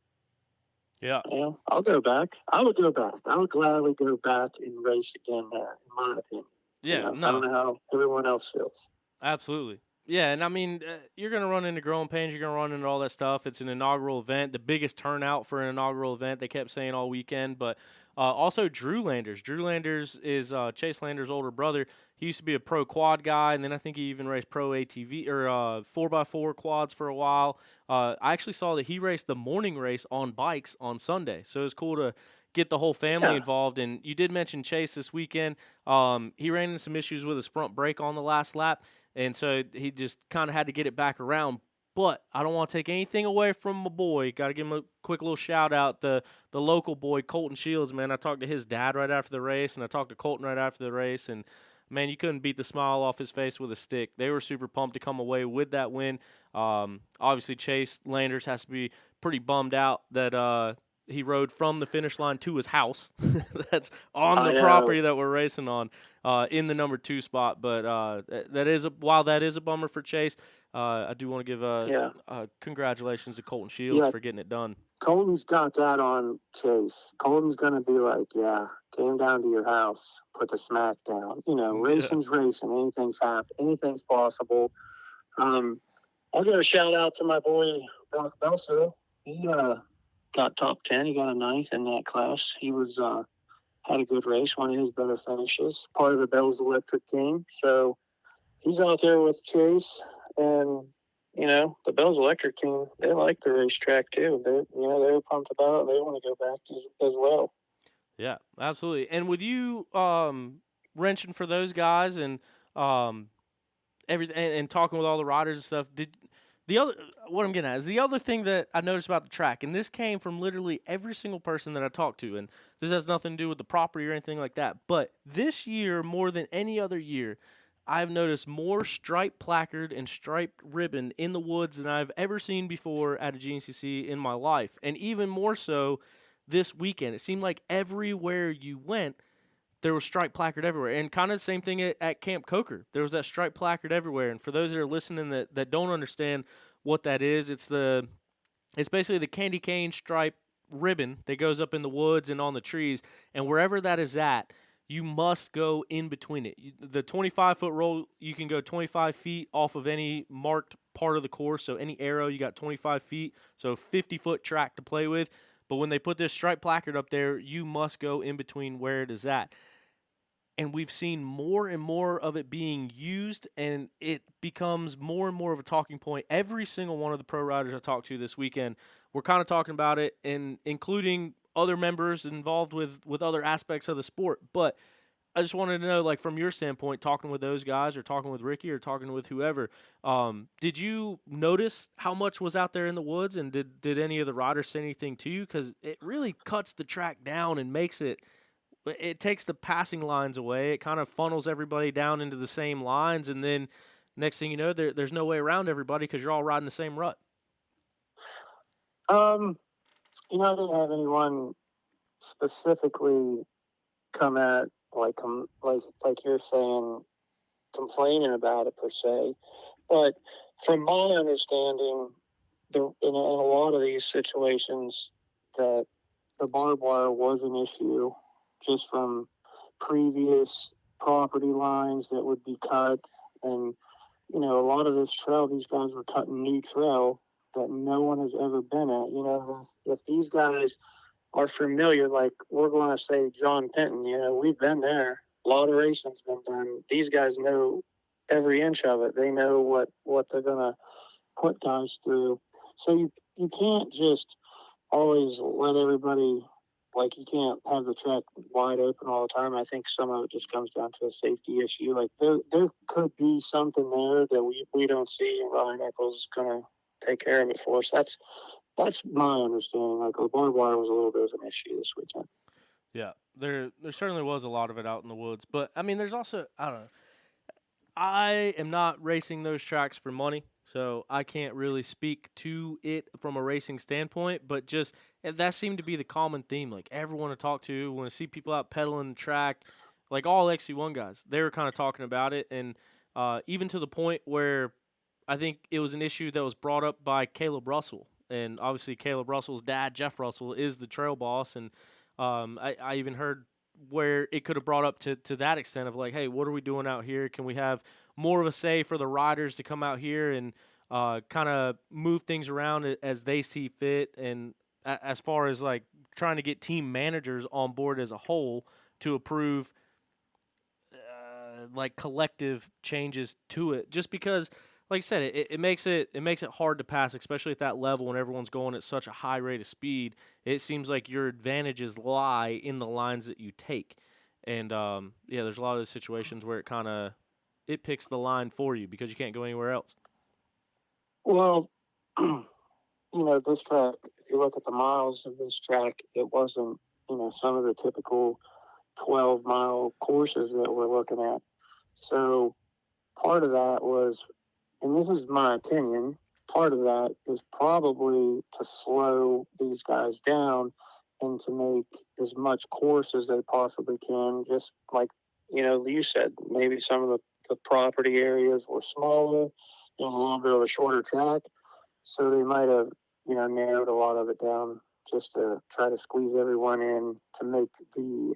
A: yeah,
C: I'll go back. I would go back. I would gladly go back and race again there, in my opinion.
A: yeah.
C: I don't know how everyone else feels.
A: Absolutely. Yeah, and I mean, you're going to run into growing pains. You're going to run into all that stuff. It's an inaugural event, the biggest turnout for an inaugural event, they kept saying all weekend. But also Drew Landers. Drew Landers is Chase Landers' older brother. He used to be a pro quad guy, and then I think he even raced pro ATV or 4x4 quads for a while. I actually saw that he raced the morning race on bikes on Sunday. So it was cool to get the whole family involved. And you did mention Chase this weekend. He ran into some issues with his front brake on the last lap. And so he just kind of had to get it back around. But I don't want to take anything away from my boy. Got to give him a quick little shout-out. The local boy, Colton Shields, man. I talked to his dad right after the race, and I talked to Colton right after the race. And, man, you couldn't beat the smile off his face with a stick. They were super pumped to come away with that win. Obviously, Chase Landers has to be pretty bummed out that he rode from the finish line to his house. That's on the property that we're racing on in the number 2 spot. But while that is a bummer for Chase, I do want to give congratulations to Colton Shields for getting it done.
C: Colton's got that on Chase. Colton's going to be like, came down to your house, put the smack down. Racing's racing. Anything's possible. I'll give a shout out to my boy, Brock Belso. He got top 10. He got a 9th in that class. He was had a good race, one of his better finishes, part of the Bells Electric team. So he's out there with Chase, and the Bells Electric team, they like the racetrack too. They were pumped about it. They want to go back as well.
A: Yeah, absolutely. And with you wrenching for those guys and everything and talking with all the riders and stuff, what I'm getting at is the other thing that I noticed about the track, and this came from literally every single person that I talked to, and this has nothing to do with the property or anything like that, but this year, more than any other year, I've noticed more striped placard and striped ribbon in the woods than I've ever seen before at a GNCC in my life, and even more so this weekend. It seemed like everywhere you went, there was striped placard everywhere. And kind of the same thing at Camp Coker. There was that striped placard everywhere. And for those that are listening that don't understand what that is, it's basically the candy cane stripe ribbon that goes up in the woods and on the trees. And wherever that is at, you must go in between it. The 25-foot roll, you can go 25 feet off of any marked part of the course. So any arrow, you got 25 feet. So 50-foot track to play with. But when they put this striped placard up there, you must go in between where it is at. And we've seen more and more of it being used, and it becomes more and more of a talking point. Every single one of the pro riders I talked to this weekend, we're kind of talking about it, and including other members involved with other aspects of the sport. But I just wanted to know, like, from your standpoint, talking with those guys or talking with Ricky or talking with whoever, did you notice how much was out there in the woods, and did any of the riders say anything to you? Because it really cuts the track down and makes it takes the passing lines away. It kind of funnels everybody down into the same lines, and then next thing you know, there's no way around everybody because you're all riding the same rut.
C: I didn't have anyone specifically come at like you're saying, complaining about it per se. But from my understanding, in a lot of these situations, that the barbed wire was an issue just from previous property lines that would be cut. And, a lot of this trail, these guys were cutting new trail that no one has ever been at. If these guys are familiar, like we're going to say John Penton, we've been there. A lot of racing's been done. These guys know every inch of it. They know what they're going to put guys through. So you can't just always let everybody like you can't have the track wide open all the time. I think some of it just comes down to a safety issue. Like there could be something there that we don't see, and Ryan Eccles is gonna take care of it for us. That's my understanding. Like the barbed wire was a little bit of an issue this weekend.
A: Yeah, there certainly was a lot of it out in the woods, but I mean, there's also, I don't know. I am not racing those tracks for money, so I can't really speak to it from a racing standpoint. But just that seemed to be the common theme. Like everyone to talk to, when I see people out pedaling the track, like all XC1 guys, they were kind of talking about it, and even to the point where I think it was an issue that was brought up by Caleb Russell, and obviously Caleb Russell's dad, Jeff Russell, is the trail boss, and I even heard where it could have brought up to that extent of like, hey, what are we doing out here? Can we have more of a say for the riders to come out here and kind of move things around as they see fit? And as far as like trying to get team managers on board as a whole to approve like collective changes to it, just because, like I said, it makes it hard to pass, especially at that level when everyone's going at such a high rate of speed. It seems like your advantages lie in the lines that you take, and yeah, there's a lot of those situations where it picks the line for you because you can't go anywhere else.
C: Well, this track, if you look at the miles of this track, it wasn't, some of the typical 12-mile courses that we're looking at. So part of that was, and this is my opinion, part of that is probably to slow these guys down and to make as much course as they possibly can. Just like, you said, maybe some of the property areas were smaller. There was a little bit of a shorter track. So they might have, narrowed a lot of it down just to try to squeeze everyone in to make the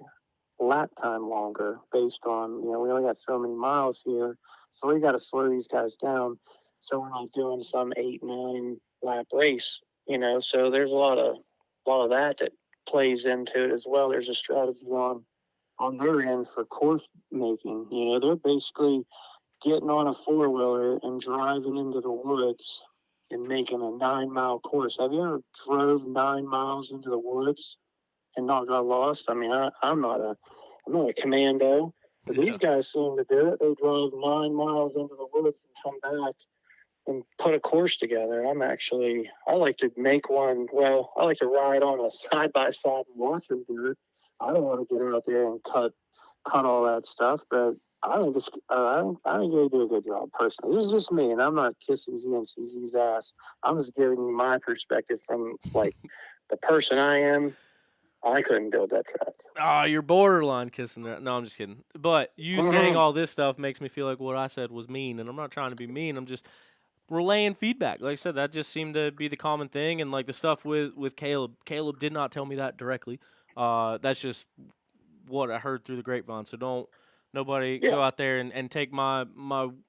C: lap time longer based on, we only got so many miles here. So we got to slow these guys down. So we're not doing some 8-9 lap race, so there's a lot of that plays into it as well. There's a strategy on their end for course making. They're basically getting on a 4-wheeler and driving into the woods and making a 9-mile course. Have you ever drove 9 miles into the woods and not got lost? I mean, I'm not a commando, but these guys seem to do it. They drove 9 miles into the woods and come back and put a course together. I like to make one. Well, I like to ride on a side-by-side and watch them do it. I don't want to get out there and cut all that stuff, but I think they do a good job personally. This is just me, and I'm not kissing GNCZ's ass. I'm just giving you my perspective from like the person I am. I couldn't build that track.
A: Oh, you're borderline kissing that. No, I'm just kidding. But you saying all this stuff makes me feel like what I said was mean, and I'm not trying to be mean. I'm just relaying feedback. Like I said, that just seemed to be the common thing, and like the stuff with Caleb. Caleb did not tell me that directly. That's just what I heard through the grapevine. So nobody go out there and take my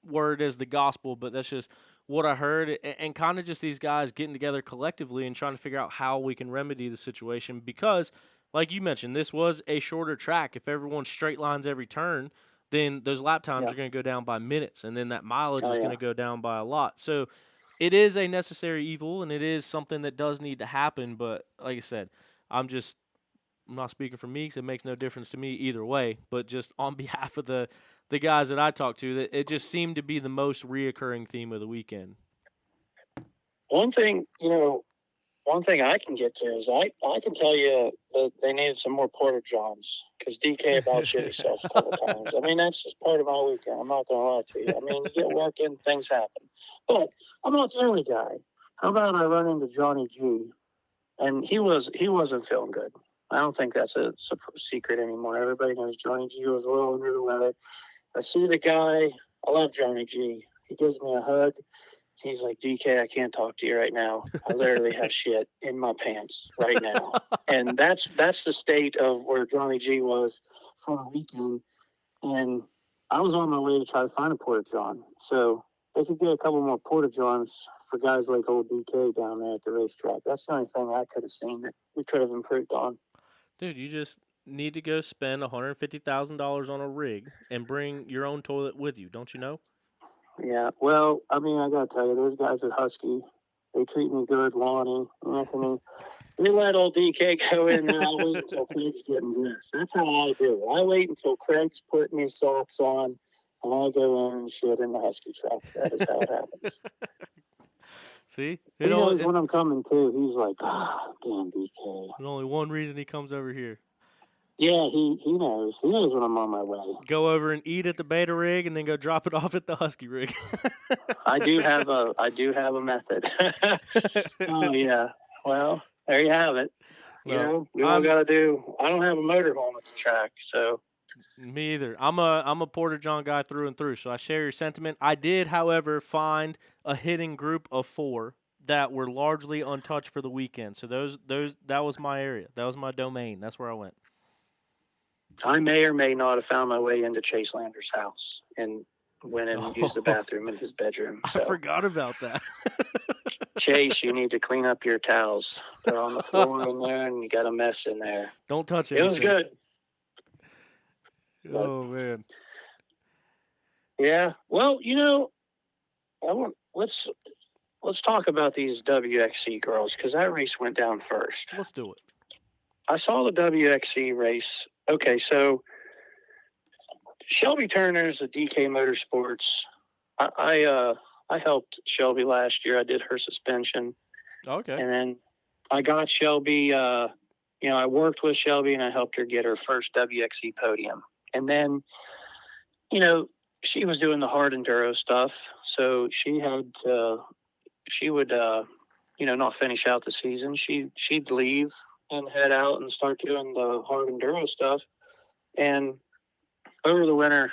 A: word as the gospel, but that's just what I heard, and kind of just these guys getting together collectively and trying to figure out how we can remedy the situation because, like you mentioned, this was a shorter track. If everyone straight lines every turn, then those lap times are going to go down by minutes, and then that mileage is going to go down by a lot. So it is a necessary evil, and it is something that does need to happen, but like I said, I'm not speaking for me because it makes no difference to me either way, but just on behalf of the guys that I talked to, that it just seemed to be the most reoccurring theme of the weekend.
C: One thing I can get to is I can tell you that they needed some more Porta Johns because DK about shit himself a couple times. I mean, that's just part of my weekend. I'm not going to lie to you. I mean, you get work in, things happen. But I'm not the only guy. How about I run into Johnny G? And he wasn't feeling good. I don't think that's a secret anymore. Everybody knows Johnny G was a little under the weather. I see the guy. I love Johnny G. He gives me a hug. He's like, DK, I can't talk to you right now. I literally have shit in my pants right now. And that's the state of where Johnny G was for the weekend. And I was on my way to try to find a Porta John. So they could get a couple more Porta Johns for guys like old DK down there at the racetrack. That's the only thing I could have seen that we could have improved on.
A: Dude, you just need to go spend $150,000 on a rig and bring your own toilet with you, don't you know?
C: Yeah, well, I mean, I got to tell you, those guys at Husky, They treat me good, Lonnie, Anthony. They let old DK go in there. I wait until Craig's getting dressed. That's how I do it. I wait until Craig's putting his socks on, and I go in and shit in the Husky truck. That is how it happens.
A: See?
C: He knows when I'm coming, too. He's like, damn DK.
A: There's only one reason he comes over here.
C: Yeah, he knows. He knows when I'm on my way.
A: Go over and eat at the Beta rig and then go drop it off at the Husky rig.
C: I do have a method. Oh, yeah. Well, there you have it. You know, we all got to do. I don't have a motorhome at the track, so.
A: Me either. I'm a Porter John guy through and through, so I share your sentiment. I did, however, find a hitting group of 4 that were largely untouched for the weekend. So that was my area. That was my domain. That's where I went.
C: I may or may not have found my way into Chase Lander's house and went in and used the bathroom in his bedroom. So.
A: I forgot about that.
C: Chase, you need to clean up your towels. They're on the floor in there, and you got a mess in there.
A: Don't touch it.
C: It was good.
A: Oh, man.
C: Yeah. Well, you know, let's talk about these WXC girls, because that race went down first.
A: Let's do it.
C: I saw the WXC race. Okay, so Shelby Turner's the DK Motorsports. I helped Shelby last year. I did her suspension.
A: Okay.
C: And then I got Shelby, I worked with Shelby and I helped her get her first WXC podium. And then, she was doing the hard enduro stuff. So she would not finish out the season. She'd leave and head out and start doing the hard enduro stuff. And over the winter,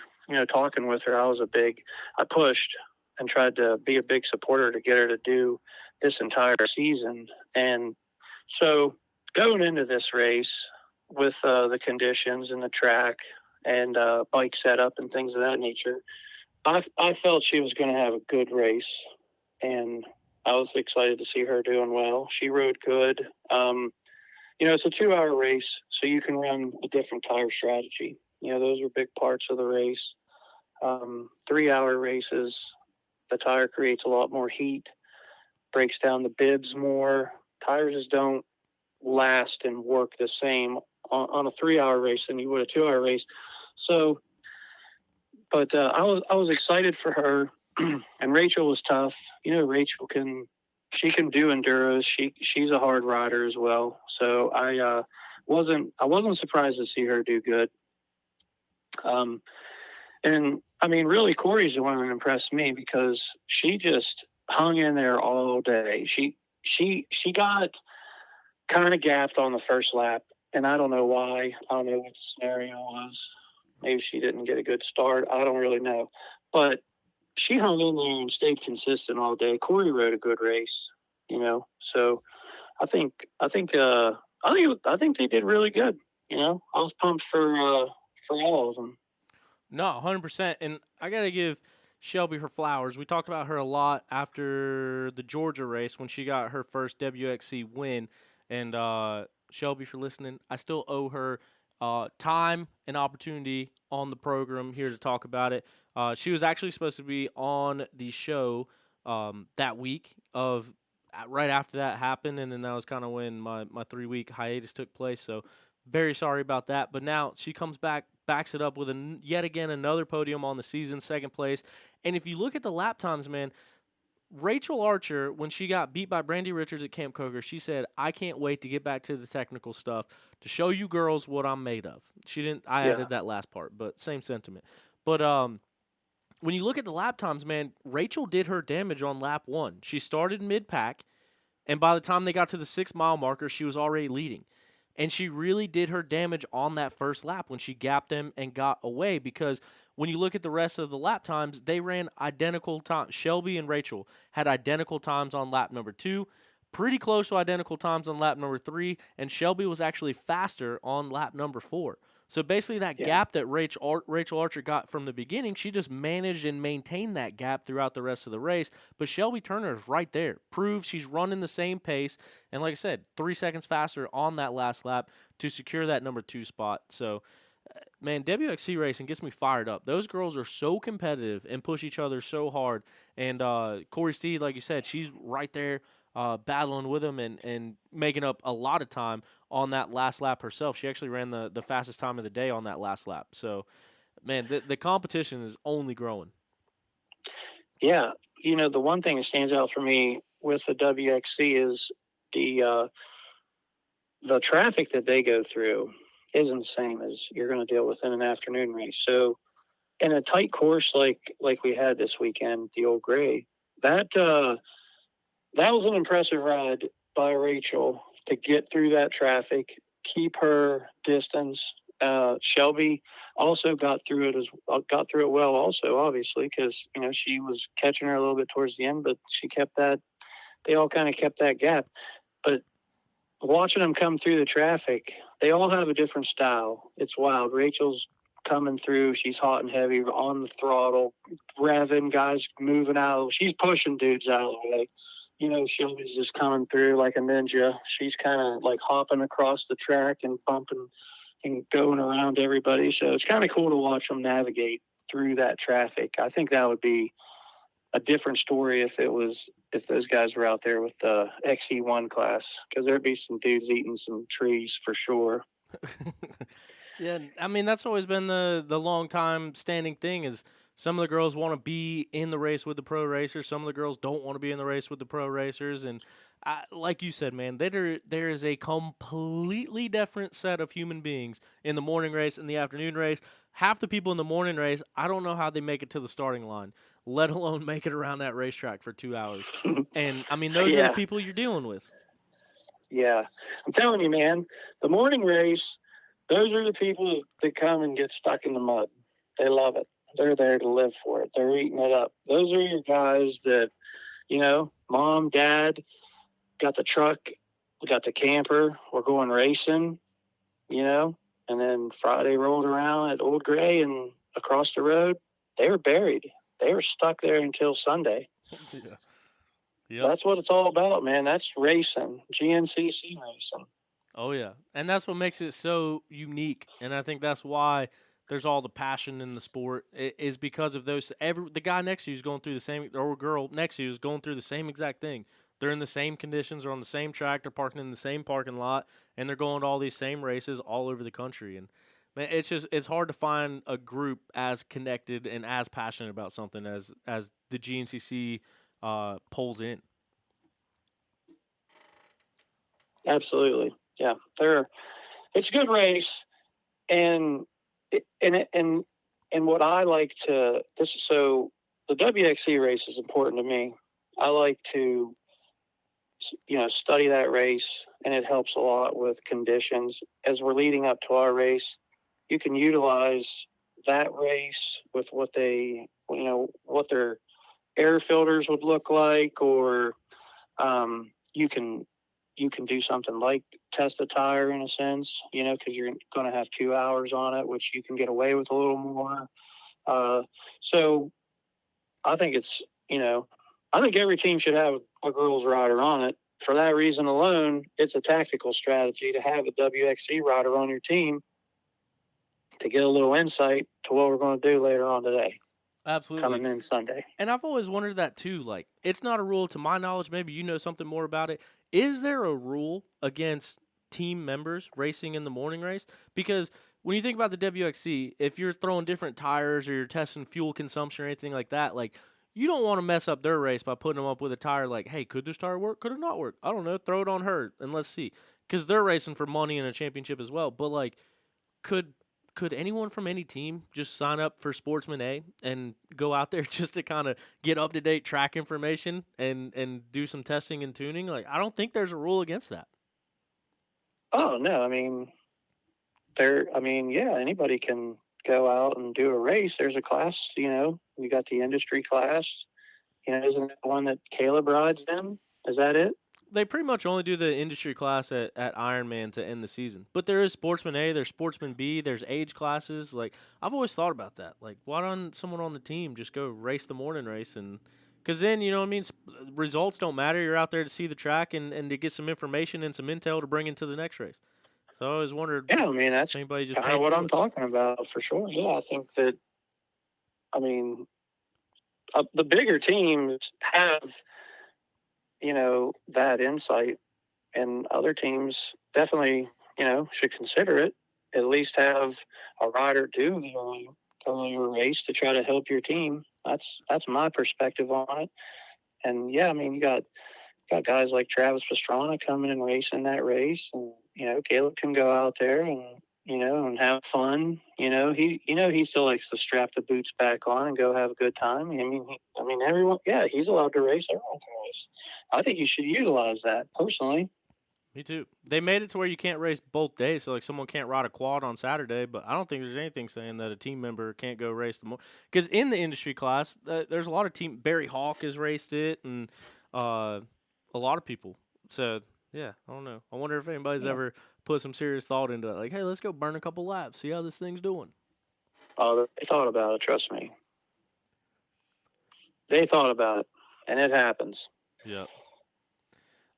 C: talking with her, I pushed and tried to be a big supporter to get her to do this entire season. And so going into this race with the conditions and the track and bike setup and things of that nature, I felt she was going to have a good race. And I was excited to see her doing well. She rode good. It's a 2-hour race, so you can run a different tire strategy. Those are big parts of the race. 3-hour races, the tire creates a lot more heat, breaks down the bibs more. Tires just don't last and work the same on a 3-hour race than you would a 2-hour race. So, but I was excited for her, and Rachel was tough. Rachel can do enduros. She's a hard rider as well. So I wasn't surprised to see her do good. And I mean, really, Corey's the one that impressed me because she just hung in there all day. She got kind of gapped on the first lap, and I don't know why. I don't know what the scenario was. Maybe she didn't get a good start. I don't really know, but she hung in there and stayed consistent all day. Corey rode a good race, So I think they did really good. I was pumped for all of them.
A: No, 100%. And I got to give Shelby her flowers. We talked about her a lot after the Georgia race when she got her first WXC win. And Shelby, for listening, I still owe her time and opportunity on the program here to talk about it. She was actually supposed to be on the show that week right after that happened, and then that was kind of when my 3-week hiatus took place. So very sorry about that. But now she comes back, backs it up with yet again another podium on the season, 2nd place. And if you look at the lap times, man, Rachel Archer, when she got beat by Brandy Richards at Camp Coker, she said, "I can't wait to get back to the technical stuff to show you girls what I'm made of." She didn't. I added that last part, but same sentiment. But when you look at the lap times, man, Rachel did her damage on lap 1. She started mid-pack, and by the time they got to the 6-mile marker, she was already leading. And she really did her damage on that first lap when she gapped them and got away, because when you look at the rest of the lap times, they ran identical times. Shelby and Rachel had identical times on lap number 2, pretty close to identical times on lap number 3, and Shelby was actually faster on lap number 4. So basically that gap that Rachel Archer got from the beginning, she just managed and maintained that gap throughout the rest of the race. But Shelby Turner is right there. Proves she's running the same pace. And like I said, 3 seconds faster on that last lap to secure that number 2 spot. So, man, WXC racing gets me fired up. Those girls are so competitive and push each other so hard. And Corey Steed, like you said, she's right there battling with him and making up a lot of time on that last lap herself. She actually ran the fastest time of the day on that last lap. So, man, the competition is only growing.
C: Yeah, the one thing that stands out for me with the WXC is the traffic that they go through isn't the same as you're going to deal with in an afternoon race. So in a tight course like we had this weekend, the Old Gray, that was an impressive ride by Rachel to get through that traffic, keep her distance. Shelby also got through it well also, obviously, because she was catching her a little bit towards the end, but they all kind of kept that gap. But watching them come through the traffic, they all have a different style. It's wild. Rachel's coming through. She's hot and heavy on the throttle, revving, guys moving out. She's pushing dudes out of the way. Shelby's just coming through like a ninja. She's kind of like hopping across the track and bumping and going around everybody. So it's kind of cool to watch them navigate through that traffic. I think that would be a different story if those guys were out there with the XE1 class, because there'd be some dudes eating some trees for sure.
A: Yeah, I mean, that's always been the long time standing thing is some of the girls want to be in the race with the pro racers. Some of the girls don't want to be in the race with the pro racers. And like you said, man, there is a completely different set of human beings in the morning race and the afternoon race. Half the people in the morning race, I don't know how they make it to the starting line, let alone make it around that racetrack for 2 hours. And, I mean, those are the people you're dealing with.
C: Yeah. I'm telling you, man, the morning race, those are the people that come and get stuck in the mud. They love it. They're there to live for it. They're eating it up. Those are your guys that, mom, dad, got the truck, we got the camper, we're going racing, and then Friday rolled around at Old Gray and across the road, they were buried. They were stuck there until Sunday.
A: Yeah.
C: Yep. That's what it's all about, man. That's racing, GNCC racing.
A: Oh, yeah. And that's what makes it so unique. And I think that's why there's all the passion in the sport is because of those. The guy next to you is going through the same, or girl next to you is going through the same exact thing. They're in the same conditions, they're on the same track, they're parking in the same parking lot, and they're going to all these same races all over the country. And man, it's hard to find a group as connected and as passionate about something as the GNCC pulls in.
C: Absolutely, yeah. It's a good race, and what I like to so the WXC race is important to me. I like to study that race, and it helps a lot with conditions. As we're leading up to our race, you can utilize that race with what what their air filters would look like, or you can do something like test a tire in a sense, because you're going to have 2 hours on it, which you can get away with a little more. So I think I think every team should have a girls rider on it. For that reason alone, it's a tactical strategy to have a WXC rider on your team to get a little insight to what we're going to do later on today.
A: Absolutely.
C: Coming in Sunday.
A: And I've always wondered that too. Like, it's not a rule to my knowledge. Maybe you know something more about it. Is there a rule against team members racing in the morning race? Because when you think about the WXC, if you're throwing different tires or you're testing fuel consumption or anything like that, like, you don't want to mess up their race by putting them up with a tire like, hey, could this tire work? Could it not work? I don't know. Throw it on her and let's see. Because they're racing for money and a championship as well. But, like, could anyone from any team just sign up for Sportsman A and go out there just to kind of get up-to-date track information and do some testing and tuning? Like, I don't think there's a rule against that.
C: Oh, no. Yeah, anybody can go out and do a race. There's a class, we got the industry class. Isn't that the one that Caleb rides in? Is that it?
A: They pretty much only do the industry class at Ironman to end the season. But there is Sportsman A, there's Sportsman B, there's age classes. Like, I've always thought about that. Like, why don't someone on the team just go race the morning race? And because then, results don't matter. You're out there to see the track and to get some information and some intel to bring into the next race. So I always wondered.
C: Yeah, that's kind of what I'm talking about for sure. Yeah, I think that, the bigger teams have that insight. And other teams definitely, should consider it. At least have a rider do the earlier race to try to help your team. That's my perspective on it. And yeah, I mean, you got guys like Travis Pastrana coming and racing that race, and Caleb can go out there and have fun. He still likes to strap the boots back on and go have a good time. I mean, everyone. Yeah, he's allowed to race. Everyone can race. I think you should utilize that personally.
A: Me too. They made it to where you can't race both days, so like someone can't ride a quad on Saturday, but I don't think there's anything saying that a team member can't go race the more. Because in the industry class, there's a lot of team. Barry Hawk has raced it, and a lot of people. So yeah, I don't know. I wonder if anybody's ever put some serious thought into that. Like, hey, let's go burn a couple laps, see how this thing's doing.
C: Oh, they thought about it. Trust me. They thought about it, and it happens.
A: Yep.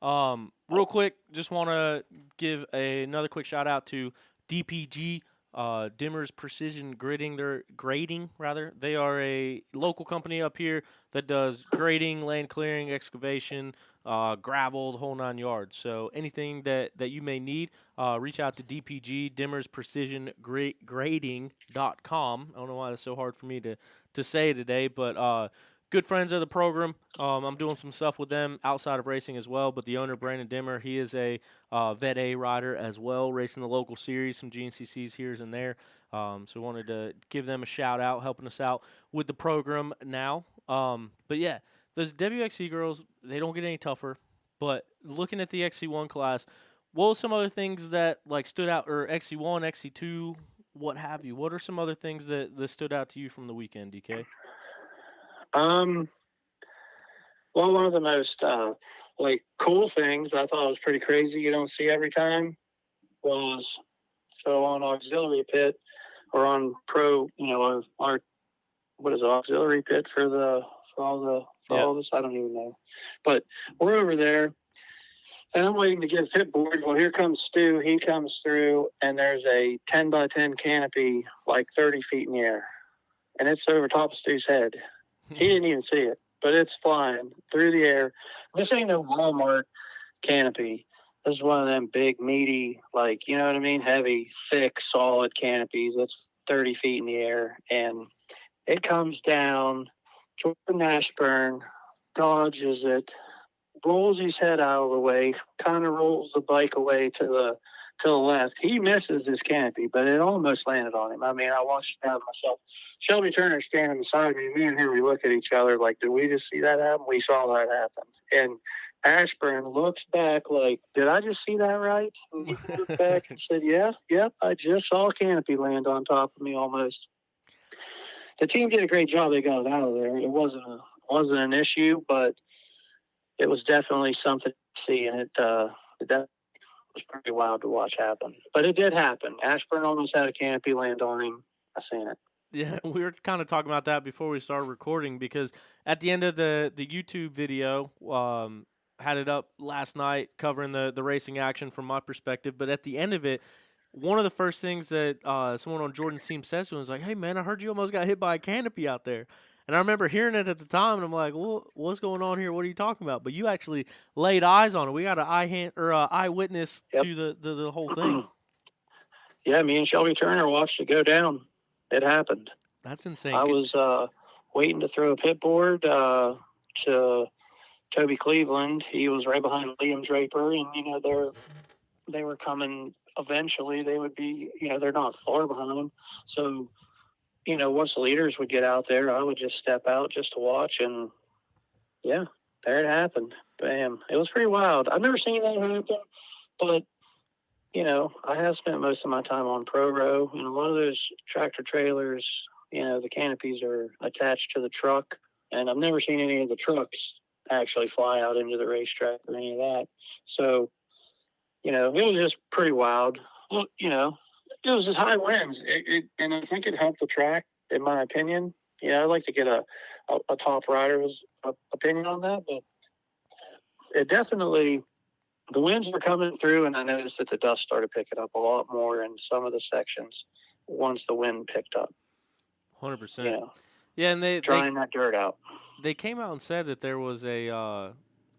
A: Real quick, just want to give another quick shout out to DPG, Dimmer's Precision Grading. They are a local company up here that does grading, land clearing, excavation, gravel, the whole 9 yards. So anything that you may need, reach out to DPG, Dimmer's Precision Grading.com. I don't know why that's so hard for me to say today, but good friends of the program. I'm doing some stuff with them outside of racing as well, but the owner, Brandon Dimmer, he is a Vet A rider as well, racing the local series, some GNCCs here and there. So wanted to give them a shout-out, helping us out with the program now. But, yeah, those WXC girls, they don't get any tougher. But looking at the XC1 class, what were some other things that, like, stood out, or XC1, XC2, what have you? What are some other things that stood out to you from the weekend, DK?
C: Well, one of the most cool things I thought was pretty crazy you don't see every time was on auxiliary pit or on pro, our what is it, auxiliary pit for all this? I don't even know. But we're over there and I'm waiting to get pit board. Well, here comes Stu. He comes through and there's a 10 by 10 canopy like 30 feet in the air. And it's over top of Stu's head. He didn't even see it, but it's flying through the air. This ain't no Walmart canopy. This is one of them big, meaty, like, you know what I mean? Heavy, thick, solid canopies. That's 30 feet in the air. And it comes down. Jordan Ashburn dodges it, rolls his head out of the way, kind of rolls the bike away to the left. He misses this canopy, but it almost landed on him. I mean, I watched it happen myself. Shelby Turner standing beside me. Me and Henry look at each other like, did we just see that happen? We saw that happen. And Ashburn looks back like, did I just see that right? And he looked back and said, yeah, I just saw a canopy land on top of me almost. The team did a great job. They got it out of there. It wasn't an issue, but it was definitely something to see, and it was pretty wild to watch happen. But it did happen. Ashburn almost had a canopy land on him. I seen it.
A: Yeah, we were kind of talking about that before we started recording because at the end of the YouTube video, had it up last night covering the racing action from my perspective. But at the end of it, one of the first things that someone on Jordan's team says to him was like, hey, man, I heard you almost got hit by a canopy out there. And I remember hearing it at the time, and I'm like, well, what's going on here? What are you talking about? But you actually laid eyes on it. We got an eyewitness to the whole thing.
C: Yeah, me and Shelby Turner watched it go down. It happened.
A: That's insane.
C: I was waiting to throw a pit board to Toby Cleveland. He was right behind Liam Draper, and, they were coming eventually. They would be, they're not far behind him. So, once the leaders would get out there, I would just step out just to watch, and, yeah, there it happened. Bam. It was pretty wild. I've never seen that happen, but, I have spent most of my time on Pro-Ro, and a lot of those tractor trailers, the canopies are attached to the truck, and I've never seen any of the trucks actually fly out into the racetrack or any of that. So, it was just pretty wild. Well, it was just high winds, and I think it helped the track, in my opinion. I'd like to get a top rider's opinion on that, but it definitely, the winds were coming through, and I noticed that the dust started picking up a lot more in some of the sections once the wind picked up.
A: 100%. Yeah, and they
C: drying that dirt out.
A: They came out and said that there was a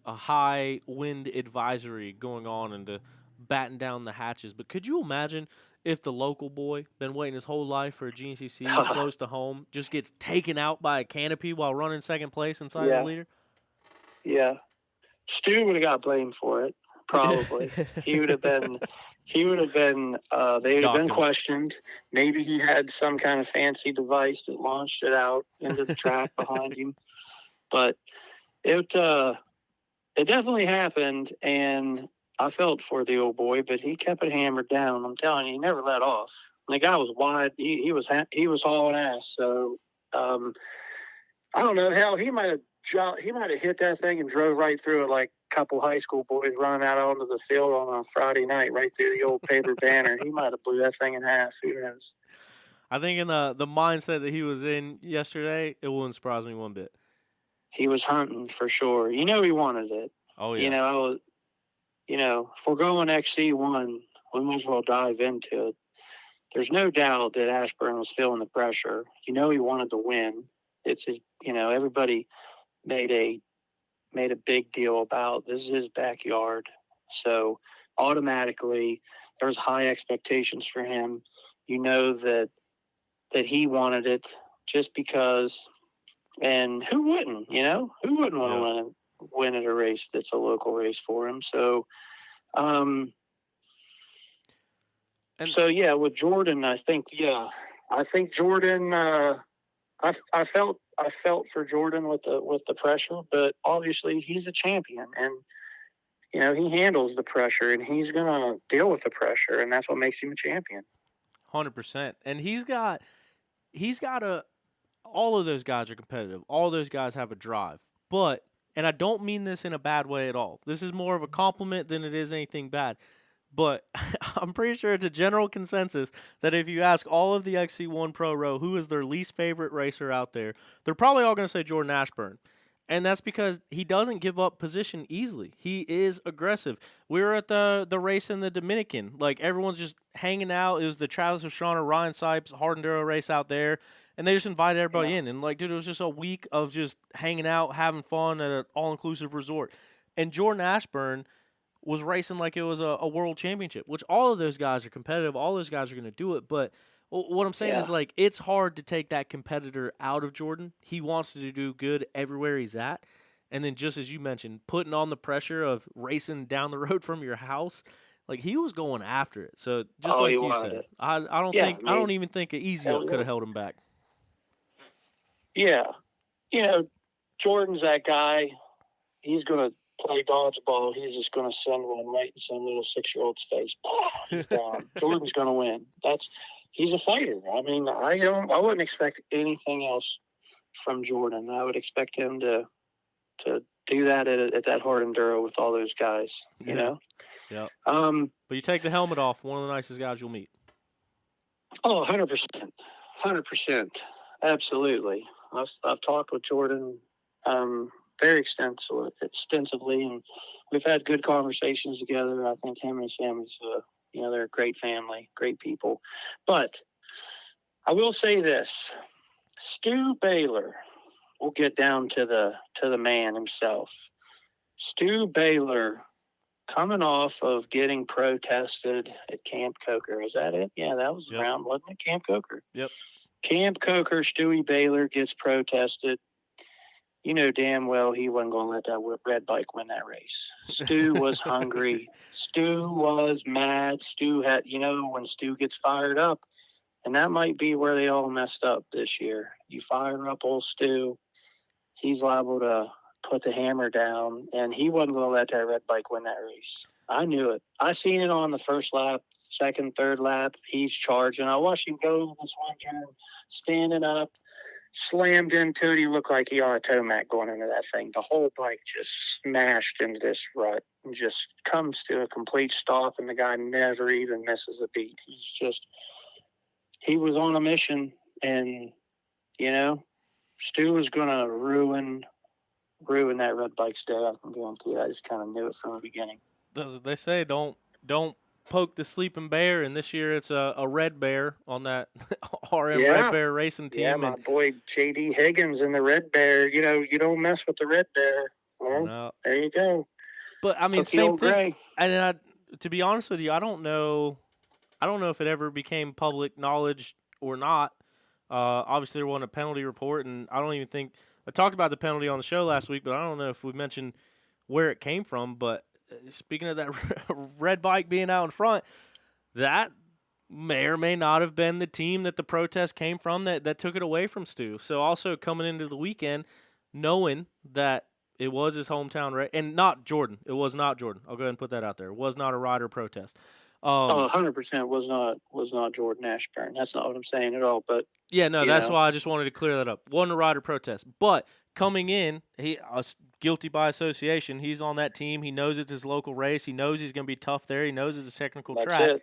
A: a high wind advisory going on and to batten down the hatches. But could you imagine if the local boy, been waiting his whole life for a GNCC close to home, just gets taken out by a canopy while running second place inside the leader?
C: Yeah. Stu would have got blamed for it, probably. He would have been they would have been questioned. Maybe he had some kind of fancy device that launched it out into the track behind him. But it definitely happened, and I felt for the old boy, but he kept it hammered down. I'm telling you, he never let off. And the guy was wide. He was hauling ass. So I don't know. Hell, he might have hit that thing and drove right through it like a couple high school boys running out onto the field on a Friday night, right through the old paper banner. He might have blew that thing in half. Who knows?
A: I think in the mindset that he was in yesterday, it wouldn't surprise me one bit.
C: He was hunting for sure. You know, he wanted it.
A: Oh yeah.
C: If we're going XC1, we might as well dive into it. There's no doubt that Ashburn was feeling the pressure. You know, he wanted to win. It's his. Everybody made a big deal about this is his backyard. So automatically there was high expectations for him. You know that he wanted it just because, and who wouldn't, who wouldn't want to win at a race that's a local race for him. So, with Jordan, I think Jordan, I felt for Jordan with the pressure, but obviously he's a champion, and he handles the pressure, and he's gonna deal with the pressure, and that's what makes him a champion.
A: 100%. And he's got all of those guys are competitive. All of those guys have a drive, but, and I don't mean this in a bad way at all. This is more of a compliment than it is anything bad. But I'm pretty sure it's a general consensus that if you ask all of the XC1 Pro Row who is their least favorite racer out there, they're probably all going to say Jordan Ashburn. And that's because he doesn't give up position easily. He is aggressive. We were at the race in the Dominican. Like, everyone's just hanging out. It was the Travis Pastrana, Ryan Sipes, hard enduro race out there. And they just invited everybody in. And, dude, it was just a week of just hanging out, having fun at an all-inclusive resort. And Jordan Ashburn was racing like it was a world championship, which all of those guys are competitive. All those guys are going to do it. But what I'm saying is, it's hard to take that competitor out of Jordan. He wants to do good everywhere he's at. And then, just as you mentioned, putting on the pressure of racing down the road from your house, he was going after it. So just like you said, I don't even think an easy up could have held him back.
C: Yeah. Jordan's that guy. He's going to play dodgeball. He's just going to send one right in some little 6-year-old's face. He's gone. Jordan's going to win. He's a fighter. I mean, I wouldn't expect anything else from Jordan. I would expect him to do that at that hard enduro with all those guys. You know.
A: Yeah. But you take the helmet off, one of the nicest guys you'll meet.
C: Oh, 100%. 100%. Absolutely. I've talked with Jordan very extensively, and we've had good conversations together. I think him and his family's, they're a great family, great people. But I will say this: Stu Baylor. We'll get down to the man himself. Stu Baylor, coming off of getting protested at Camp Coker. Is that it? Yeah, that was around, wasn't it? Camp Coker.
A: Yep.
C: Camp Coker, Stewie Baylor gets protested. You know damn well he wasn't going to let that red bike win that race. Stu was hungry. Stu was mad. Stu had, when Stu gets fired up, and that might be where they all messed up this year. You fire up old Stu, he's liable to put the hammer down, and he wasn't going to let that red bike win that race. I knew it. I seen it on the first lap, second, third lap. He's charging. I watched him go to this one turn, standing up, slammed into it. He looked like he on a Tomac going into that thing. The whole bike just smashed into this rut and just comes to a complete stop, and the guy never even misses a beat. He was on a mission, and, Stu was going to ruin that red bike's day. I can guarantee you. I just kind of knew it from the beginning.
A: They say don't poke the sleeping bear, and this year it's a red bear on that RM Red Bear racing team.
C: Yeah, my boy J.D. Higgins and the Red Bear. You don't mess with the Red Bear. Well,
A: No.
C: there you go.
A: But I mean,
C: Took the
A: same
C: old
A: thing.
C: gray.
A: And to be honest with you, I don't know. I don't know if it ever became public knowledge or not. Obviously, there wasn't a penalty report, and I don't even think I talked about the penalty on the show last week, but I don't know if we mentioned where it came from. But speaking of that red bike being out in front, that may or may not have been the team that the protest came from that took it away from Stu. So also coming into the weekend, knowing that it was his hometown race, and not Jordan. It was not Jordan. I'll go ahead and put that out there. It was not a rider protest.
C: 100% was not Jordan Ashburn. That's not what I'm saying at all. But
A: Yeah, no, that's
C: know.
A: why I just wanted to clear that up. Wasn't a rider protest, but coming in, he guilty by association. He's on that team. He knows it's his local race. He knows he's going to be tough there. He knows it's a technical
C: That's
A: track.
C: it.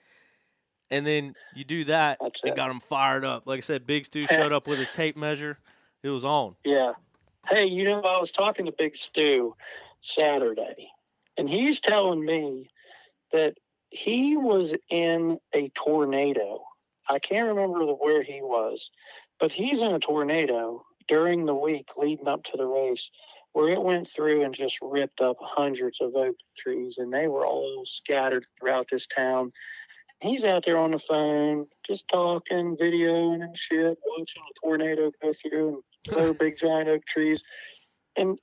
A: And then you do that
C: That's
A: and
C: it.
A: got him fired up. Like I said, Big Stu showed up with his tape measure. It was on.
C: Yeah. Hey, I was talking to Big Stu Saturday, and he's telling me that he was in a tornado. I can't remember where he was, but he's in a tornado during the week leading up to the race where it went through and just ripped up hundreds of oak trees, and they were all scattered throughout this town. He's out there on the phone, just talking, videoing and shit, watching a tornado go through and throw big giant oak trees. And,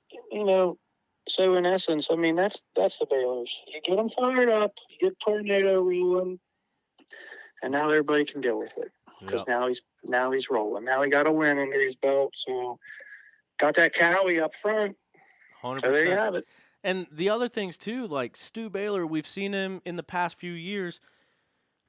C: so in essence, I mean, that's the Baylors. You get them fired up, you get tornado rolling, and now everybody can deal with it. Because now he's rolling. Now he got a win under his belt, so got that Cowie up front.
A: 100%.
C: So there you have it.
A: And the other things too, like Stu Baylor, we've seen him in the past few years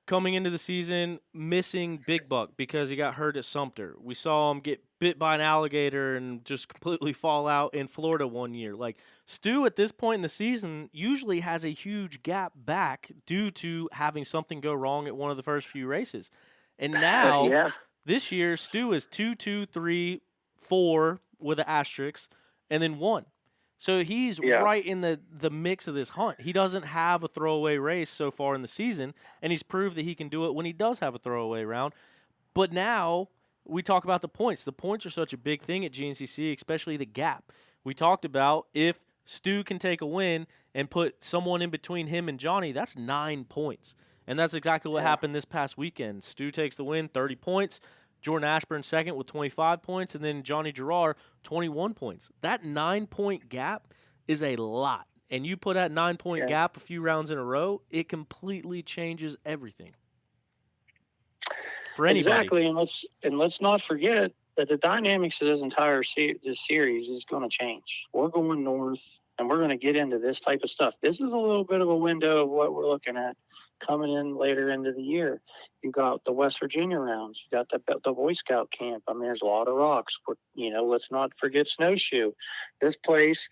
A: coming into the season missing Big Buck because he got hurt at Sumter. We saw him get bit by an alligator and just completely fall out in Florida one year. Like Stu at this point in the season usually has a huge gap back due to having something go wrong at one of the first few races. And now this year Stu is 2, 2, 3, 4 with an asterisk and then 1. So he's right in the mix of this hunt. He doesn't have a throwaway race so far in the season, and he's proved that he can do it when he does have a throwaway round. But now we talk about the points. The points are such a big thing at GNCC, especially the gap. We talked about if Stu can take a win and put someone in between him and Johnny, that's 9 points. And that's exactly what happened this past weekend. Stu takes the win, 30 points. Jordan Ashburn second with 25 points, and then Johnny Gerard, 21 points. That 9-point gap is a lot. And you put that 9-point gap a few rounds in a row, it completely changes everything for anybody.
C: Exactly, and let's not forget that the dynamics of this entire this series is going to change. We're going north, and we're going to get into this type of stuff. This is a little bit of a window of what we're looking at coming in later into the year. You got the West Virginia rounds. You got the Boy Scout camp. I mean, there's a lot of rocks. Let's not forget Snowshoe. This place,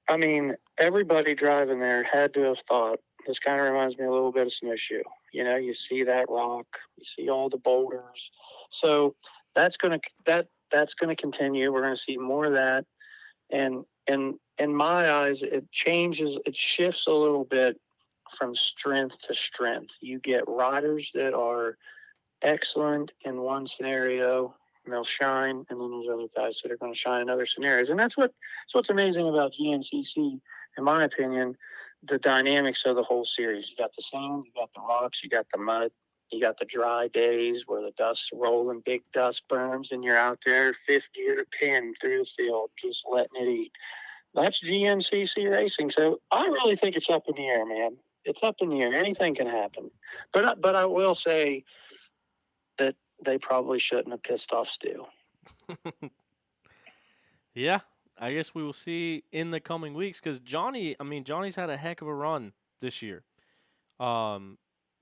C: I mean, everybody driving there had to have thought, this kind of reminds me a little bit of Snowshoe. You see that rock, you see all the boulders. So that's going to continue. We're going to see more of that. And in my eyes, it shifts a little bit from strength to strength. You get riders that are excellent in one scenario and they'll shine, and then there's other guys that are going to shine in other scenarios. And that's what's amazing about GNCC, in my opinion, the dynamics of the whole series. You got the sand, you got the rocks, you got the mud, you got the dry days where the dust's rolling, big dust berms, and you're out there fifth gear to pin through the field, just letting it eat. That's GNCC racing. So I really think it's up in the air, man. It's up in the air. Anything can happen. But I will say that they probably shouldn't have pissed off Stu.
A: Yeah, I guess we will see in the coming weeks because Johnny's had a heck of a run this year.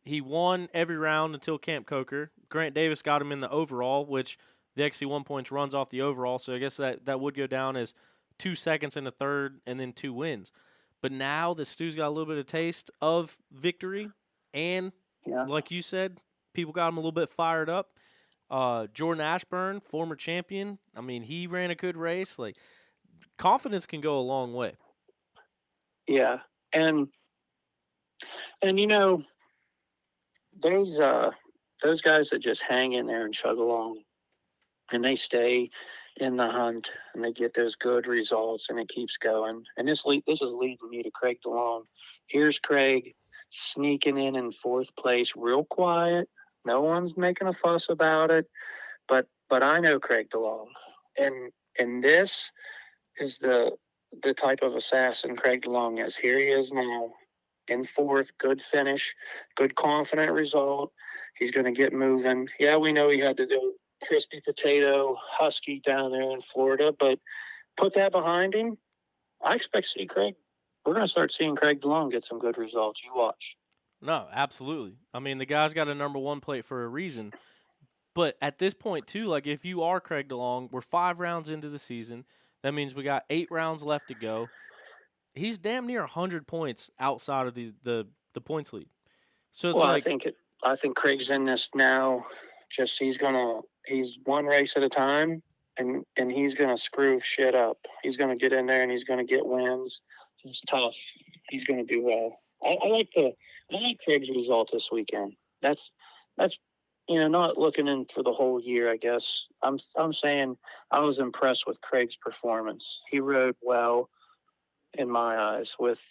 A: He won every round until Camp Coker. Grant Davis got him in the overall, which the XC1 points runs off the overall, so I guess that would go down as 2 seconds in the third and then 2 wins. But now that Stu's got a little bit of taste of victory, and like you said, people got him a little bit fired up. Jordan Ashburn, former champion, I mean, he ran a good race. Like, confidence can go a long way.
C: Yeah, and those guys that just hang in there and chug along, and they stay in the hunt, and they get those good results, and it keeps going. And this is leading me to Craig DeLong. Here's Craig sneaking in fourth place, real quiet. No one's making a fuss about it, but I know Craig DeLong, and this is the type of assassin Craig DeLong is. Here he is now in fourth, good finish, good confident result. He's going to get moving. Yeah, we know he had to do crispy potato husky down there in Florida, but put that behind him. I expect to see Craig. We're going to start seeing Craig DeLong get some good results. You watch.
A: No, absolutely. I mean, the guy's got a number one plate for a reason. But at this point, too, like if you are Craig DeLong, we're 5 rounds into the season. That means we got 8 rounds left to go. He's damn near 100 points outside of the points lead. So it's
C: I think Craig's in this now. Just he's one race at a time, and he's gonna screw shit up. He's gonna get in there and he's gonna get wins. He's tough. He's gonna do well. I like Craig's result this weekend. That's not looking in for the whole year. I guess I'm saying I was impressed with Craig's performance. He rode well in my eyes with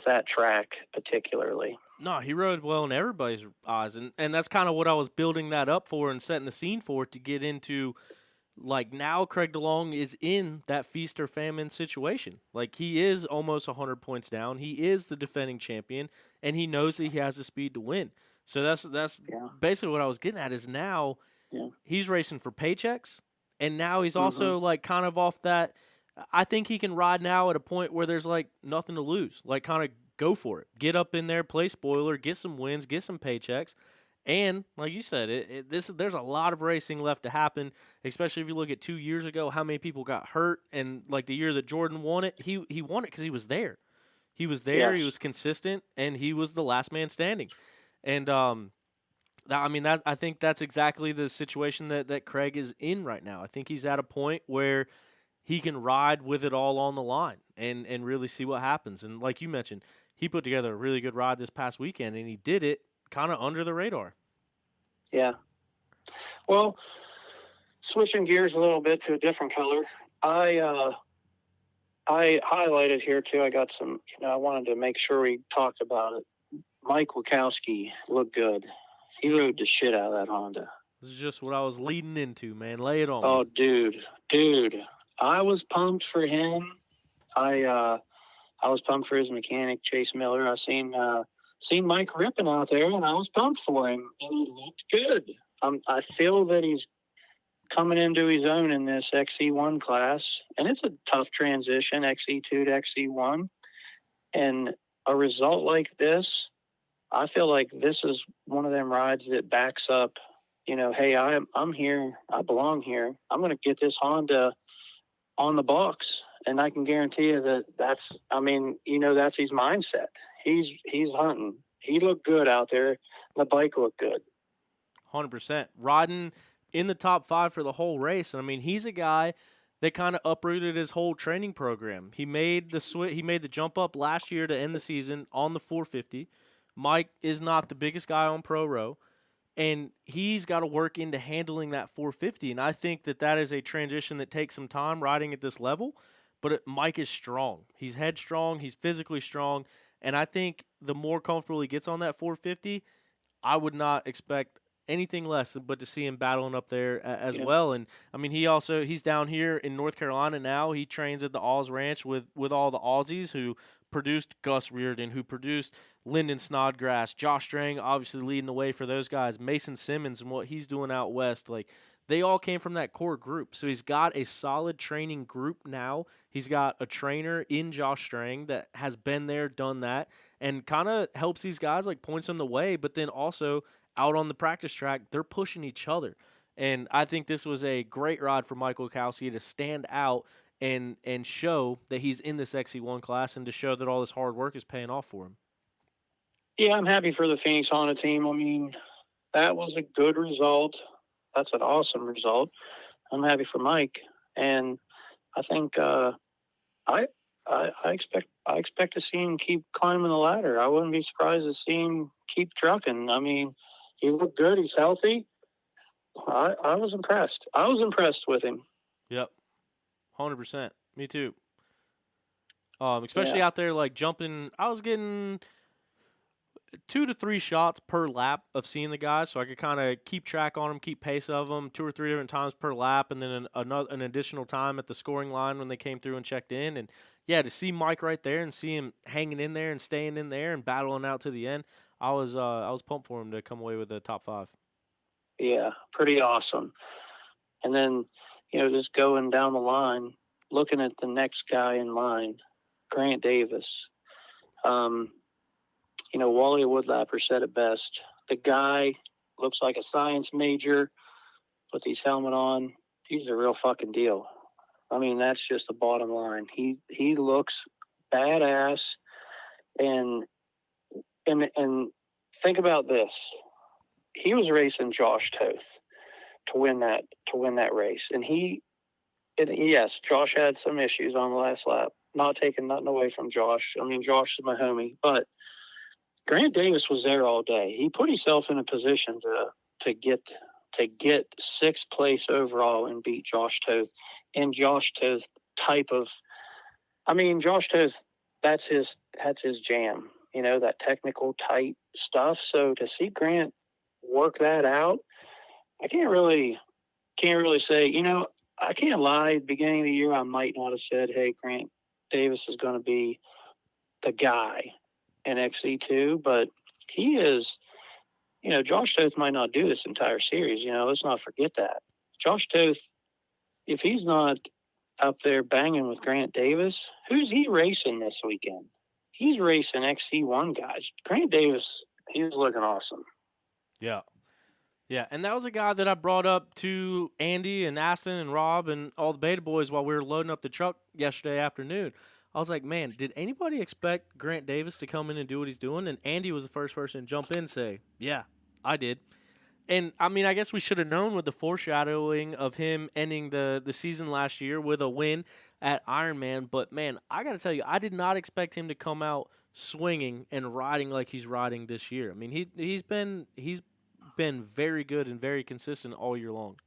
C: that track particularly.
A: No, he rode well in everybody's eyes, and that's kind of what I was building that up for and setting the scene for, to get into, like, now Craig DeLong is in that feast or famine situation. Like, he is almost 100 points down. He is the defending champion, and he knows that he has the speed to win. So that's basically what I was getting at, is now he's racing for paychecks, and now he's also, like, kind of off that. I think he can ride now at a point where there's, like, nothing to lose. Like, kind of go for it. Get up in there, play spoiler, get some wins, get some paychecks. And, like you said, there's a lot of racing left to happen, especially if you look at 2 years ago, how many people got hurt. And, like, the year that Jordan won it, he won it because he was there. He was there, He was consistent, and he was the last man standing. And, I think that's exactly the situation that Craig is in right now. I think he's at a point where he can ride with it all on the line and really see what happens. And like you mentioned, he put together a really good ride this past weekend, and he did it kind of under the radar.
C: Yeah. Well, switching gears a little bit to a different color, I highlighted here too. I got some, I wanted to make sure we talked about it. Mike Wachowski looked good. He rode the shit out of that Honda.
A: This is just what I was leading into, man. Lay it on.
C: Oh, dude. I was pumped for him. I was pumped for his mechanic, Chase Miller. I seen Mike ripping out there, and I was pumped for him, and he looked good. I feel that he's coming into his own in this XC1 class, and it's a tough transition, XC2 to XC1. And a result like this, I feel like this is one of them rides that backs up, hey, I'm here. I belong here. I'm going to get this Honda on the box. And I can guarantee you that's his mindset. He's hunting. He looked good out there. The bike looked good.
A: 100%. Riding in the top 5 for the whole race. And, he's a guy that kind of uprooted his whole training program. He made the jump up last year to end the season on the 450. Mike is not the biggest guy on Pro Row, and he's got to work into handling that 450. And I think that is a transition that takes some time riding at this level. But Mike is strong. He's headstrong. He's physically strong. And I think the more comfortable he gets on that 450, I would not expect anything less but to see him battling up there as well. And, he's down here in North Carolina now. He trains at the Oz Ranch with all the Aussies who produced Gus Reardon, who produced Lyndon Snodgrass, Josh Strang, obviously leading the way for those guys, Mason Simmons and what he's doing out west. Like, they all came from that core group. So he's got a solid training group now. He's got a trainer in Josh Strang that has been there, done that, and kind of helps these guys, like points them the way, but then also out on the practice track, they're pushing each other. And I think this was a great ride for Michael Wachowski to stand out and show that he's in this XC1 class and to show that all this hard work is paying off for him.
C: Yeah, I'm happy for the Phoenix Honda team. That was a good result. That's an awesome result. I'm happy for Mike, and I think I expect to see him keep climbing the ladder. I wouldn't be surprised to see him keep trucking. He looked good. He's healthy. I was impressed. I was impressed with him.
A: Yep. 100%. Me too. Especially
C: Yeah.
A: out there, like, jumping. I was getting 2 to 3 shots per lap of seeing the guys, so I could kind of keep track on them, keep pace of them 2 or 3 different times per lap, and then an additional time at the scoring line when they came through and checked in. And yeah, to see Mike right there and see him hanging in there and staying in there and battling out to the end, I was pumped for him to come away with the top 5.
C: Yeah, pretty awesome. And then, just going down the line, looking at the next guy in line, Grant Davis. Wally Woodlapper said it best. The guy looks like a science major, puts his helmet on. He's a real fucking deal. I mean, that's just the bottom line. He looks badass, and think about this. He was racing Josh Toth to win that race, and yes, Josh had some issues on the last lap. Not taking nothing away from Josh. I mean, Josh is my homie, but Grant Davis was there all day. He put himself in a position to get 6th place overall and beat Josh Toth. And Josh Toth Josh Toth, that's his jam. That technical tight stuff. So to see Grant work that out, I can't really say. I can't lie. Beginning of the year, I might not have said, "Hey, Grant Davis is going to be the guy in XC2," but he is. Josh Toth might not do this entire series. Let's not forget that. Josh Toth, if he's not up there banging with Grant Davis, who's he racing this weekend? He's racing XC1 guys. Grant Davis, he was looking awesome.
A: Yeah. Yeah, and that was a guy that I brought up to Andy and Aston and Rob and all the Beta boys while we were loading up the truck yesterday afternoon. I was like, man, did anybody expect Grant Davis to come in and do what he's doing? And Andy was the first person to jump in and say, yeah, I did. And, I mean, I guess we should have known with the foreshadowing of him ending the season last year with a win at Ironman. But, man, I got to tell you, I did not expect him to come out swinging and riding like he's riding this year. I mean, he's been very good and very consistent all year long.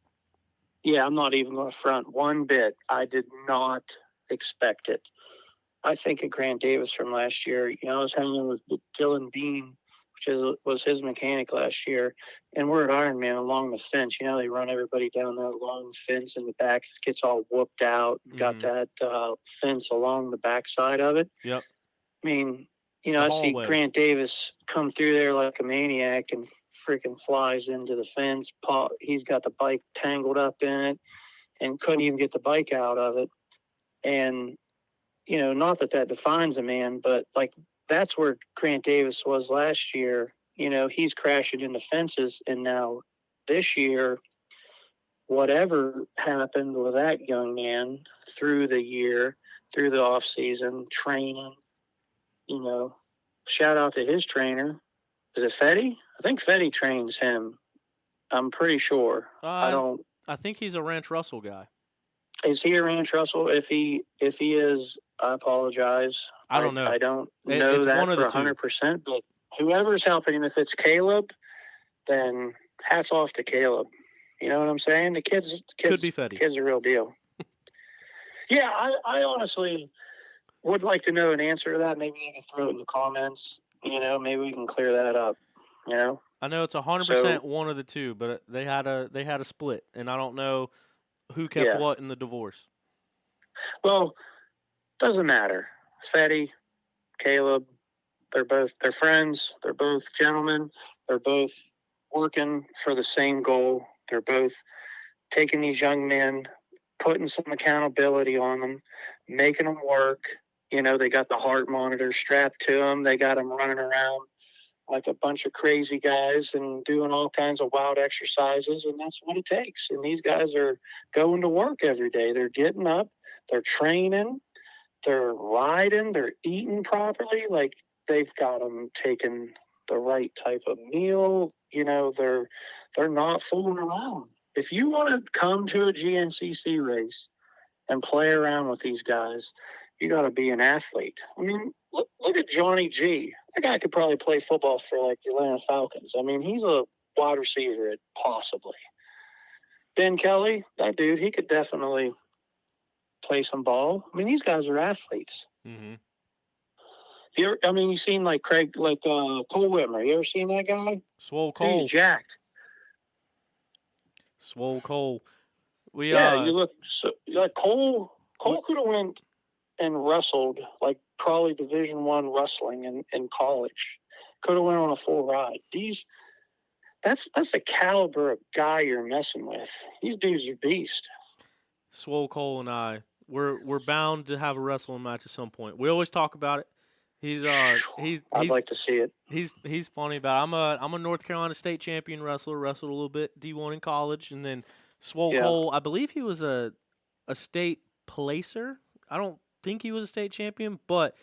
C: Yeah, I'm not even going to front one bit. I did not expect it. I think of Grant Davis from last year. I was hanging with Dylan Dean, which was his mechanic last year, and we're at Ironman along the fence. They run everybody down that long fence in the back. It gets all whooped out. Got that fence along the backside of it.
A: Yep.
C: I mean, I see Grant Davis come through there like a maniac and freaking flies into the fence. He's got the bike tangled up in it and couldn't even get the bike out of it. And, not that defines a man, but like that's where Grant Davis was last year. He's crashing into fences. And now this year, whatever happened with that young man through the year, through the off season, training, shout out to his trainer. Is it Fetty? I think Fetty trains him. I'm pretty sure.
A: I think he's a Ranch Russell guy.
C: Is he a Ranch Russell? If he is, I apologize.
A: I don't know.
C: I don't know
A: it's
C: that
A: one
C: for
A: of the
C: 100%. But whoever's helping him, if it's Caleb, then hats off to Caleb. You know what I'm saying? The kids
A: could be Fetty.
C: Kid's a real deal. Yeah, I honestly would like to know an answer to that. Maybe you can throw it in the comments. Maybe we can clear that up.
A: I know it's 100% one of the two, but they had a split, and I don't know who kept what in the divorce.
C: Well, doesn't matter. Fetty, Caleb, they're friends. They're both gentlemen. They're both working for the same goal. They're both taking these young men, putting some accountability on them, making them work. They got the heart monitor strapped to them. They got them running around like a bunch of crazy guys and doing all kinds of wild exercises, and that's what it takes. And these guys are going to work every day. They're getting up, they're training, they're riding, they're eating properly. Like they've got them taking the right type of meal. They're not fooling around. If you want to come to a GNCC race and play around with these guys, you got to be an athlete. I mean, look at Johnny G. That guy could probably play football for like the Atlanta Falcons. I mean, he's a wide receiver, possibly. Ben Kelly, that dude, he could definitely play some ball. I mean, these guys are athletes.
A: Mm-hmm.
C: You seen like Cole Whitmer. You ever seen that guy?
A: Swole Cole.
C: He's jacked.
A: Swole Cole.
C: You look like Cole. Cole could have went and wrestled, like probably Division I wrestling in college. Could have went on a full ride. That's the caliber of guy you're messing with. These dudes are beast.
A: Swole Cole and I, we're bound to have a wrestling match at some point. We always talk about it.
C: I'd like to see it.
A: He's funny about it. I'm a North Carolina State champion wrestler. Wrestled a little bit D1 in college, and then Swole Cole. I believe he was a state placer. I don't think he was a state champion, but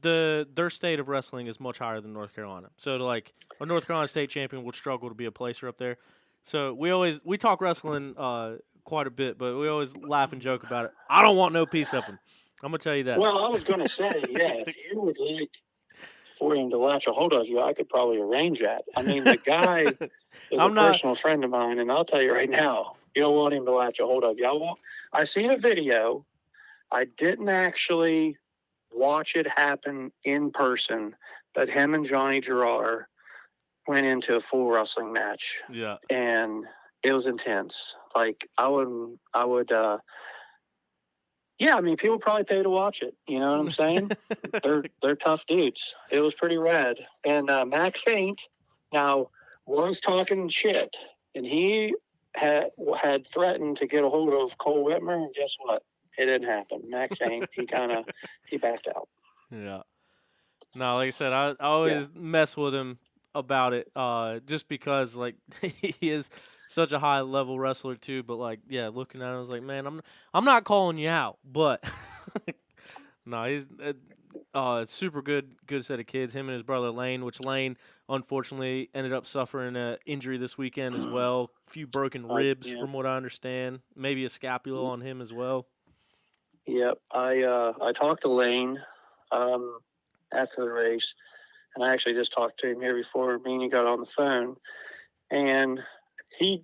A: their state of wrestling is much higher than North Carolina. So a North Carolina state champion would struggle to be a placer up there. So we talk wrestling quite a bit, but we always laugh and joke about it. I don't want no piece of him. I'm gonna tell you that.
C: Well, I was gonna say, yeah, if you would like for him to latch a hold of you, I could probably arrange that. I mean, the guy is personal friend of mine, and I'll tell you right now, you don't want him to latch a hold of you. I seen a video. I didn't actually watch it happen in person, but him and Johnny Gerard went into a full wrestling match.
A: Yeah.
C: And it was intense. Like I would yeah, I mean, people probably pay to watch it. You know what I'm saying? They're tough dudes. It was pretty rad. And Max Faint now was talking shit, and he had threatened to get a hold of Cole Whitmer, and guess what? It didn't happen. Max Faint, he backed out.
A: Yeah. No, like I said, I always mess with him about it, just because like he is such a high level wrestler too. But like, yeah, looking at him, I was like, man, I'm not calling you out, but no, he's super good set of kids. Him and his brother Lane, which Lane unfortunately ended up suffering an injury this weekend as well. A few broken ribs, from what I understand. Maybe a scapula on him as well.
C: Yep, I talked to Lane after the race, and I actually just talked to him here before me and you got on the phone, and he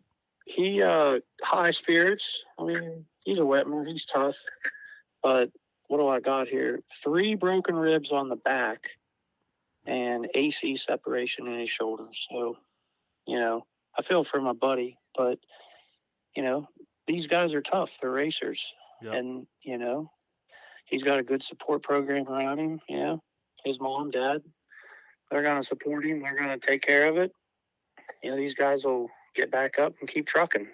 C: high spirits. I mean, he's a Whitmer, he's tough, but what do I got here? 3 broken ribs on the back and AC separation in his shoulders. So, I feel for my buddy, but these guys are tough. They're racers. Yep. And, he's got a good support program around him. His mom, dad, they're going to support him. They're going to take care of it. These guys will get back up and keep trucking.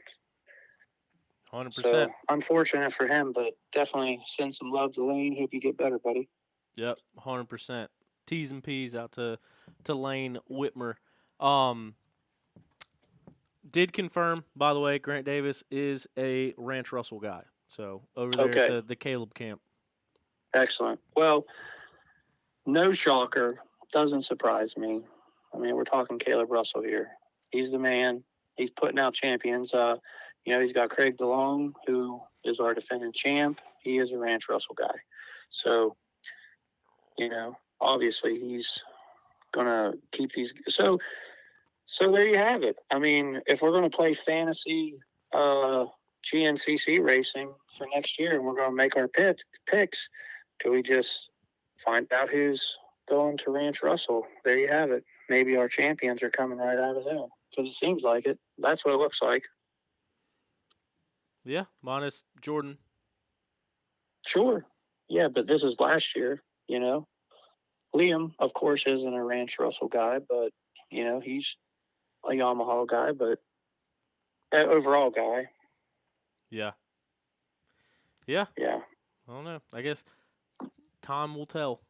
A: 100%.
C: So, unfortunate for him, but definitely send some love to Lane. Hope you get better, buddy.
A: Yep, 100%. T's and P's out to Lane Whitmer. Did confirm, by the way, Grant Davis is a Ranch Russell guy. So, over there at the Caleb camp.
C: Excellent. Well, no shocker. Doesn't surprise me. I mean, we're talking Caleb Russell here. He's the man. He's putting out champions. He's got Craig DeLong, who is our defending champ. He is a Ranch Russell guy. So, obviously he's going to keep these. So there you have it. I mean, if we're going to play fantasy GNCC racing for next year and we're going to make our picks, do we just find out who's going to Ranch Russell? There you have it. Maybe our champions are coming right out of there, because it seems like it. That's what it looks like.
A: Yeah, minus Jordan.
C: Sure. Yeah, but this is last year, Liam, of course, isn't a Ranch Russell guy, but, he's a Yamaha guy, but an overall guy.
A: Yeah. Yeah.
C: Yeah.
A: I don't know. I guess time will tell.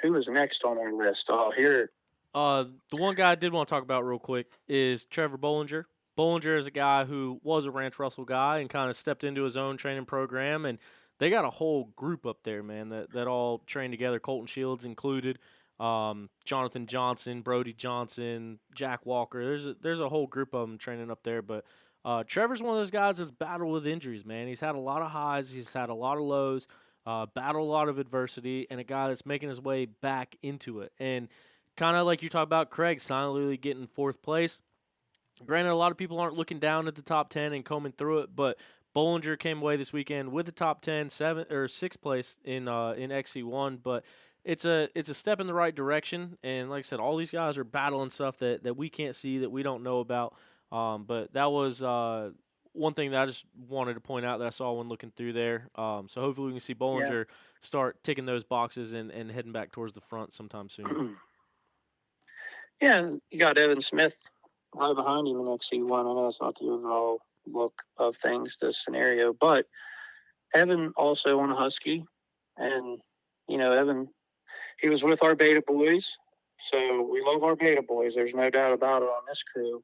C: Who was next on our list? Oh, here.
A: The one guy I did want to talk about real quick is Trevor Bollinger. Bollinger is a guy who was a Ranch Russell guy and kind of stepped into his own training program, and they got a whole group up there, man, that all train together. Colton Shields included, Jonathan Johnson, Brody Johnson, Jack Walker. There's a whole group of them training up there, but Trevor's one of those guys that's battled with injuries, man. He's had a lot of highs, he's had a lot of lows, battled a lot of adversity, and a guy that's making his way back into it. And kind of like you talk about Craig silently getting 4th place, Granted, a lot of people aren't looking down at the top 10 and combing through it, but Bollinger came away this weekend with the top 10, 6th place in XC1. But it's a step in the right direction. And like I said, all these guys are battling stuff that we can't see, that we don't know about. But that was one thing that I just wanted to point out that I saw when looking through there. So hopefully we can see
C: Yeah.
A: Bollinger start ticking those boxes and heading back towards the front sometime soon.
C: Yeah, you got Evan Smith right behind him in XC1. I know it's not the overall look of things, this scenario, but Evan also on a Husky, and Evan, he was with our Beta boys, so we love our Beta boys. There's no doubt about it on this crew.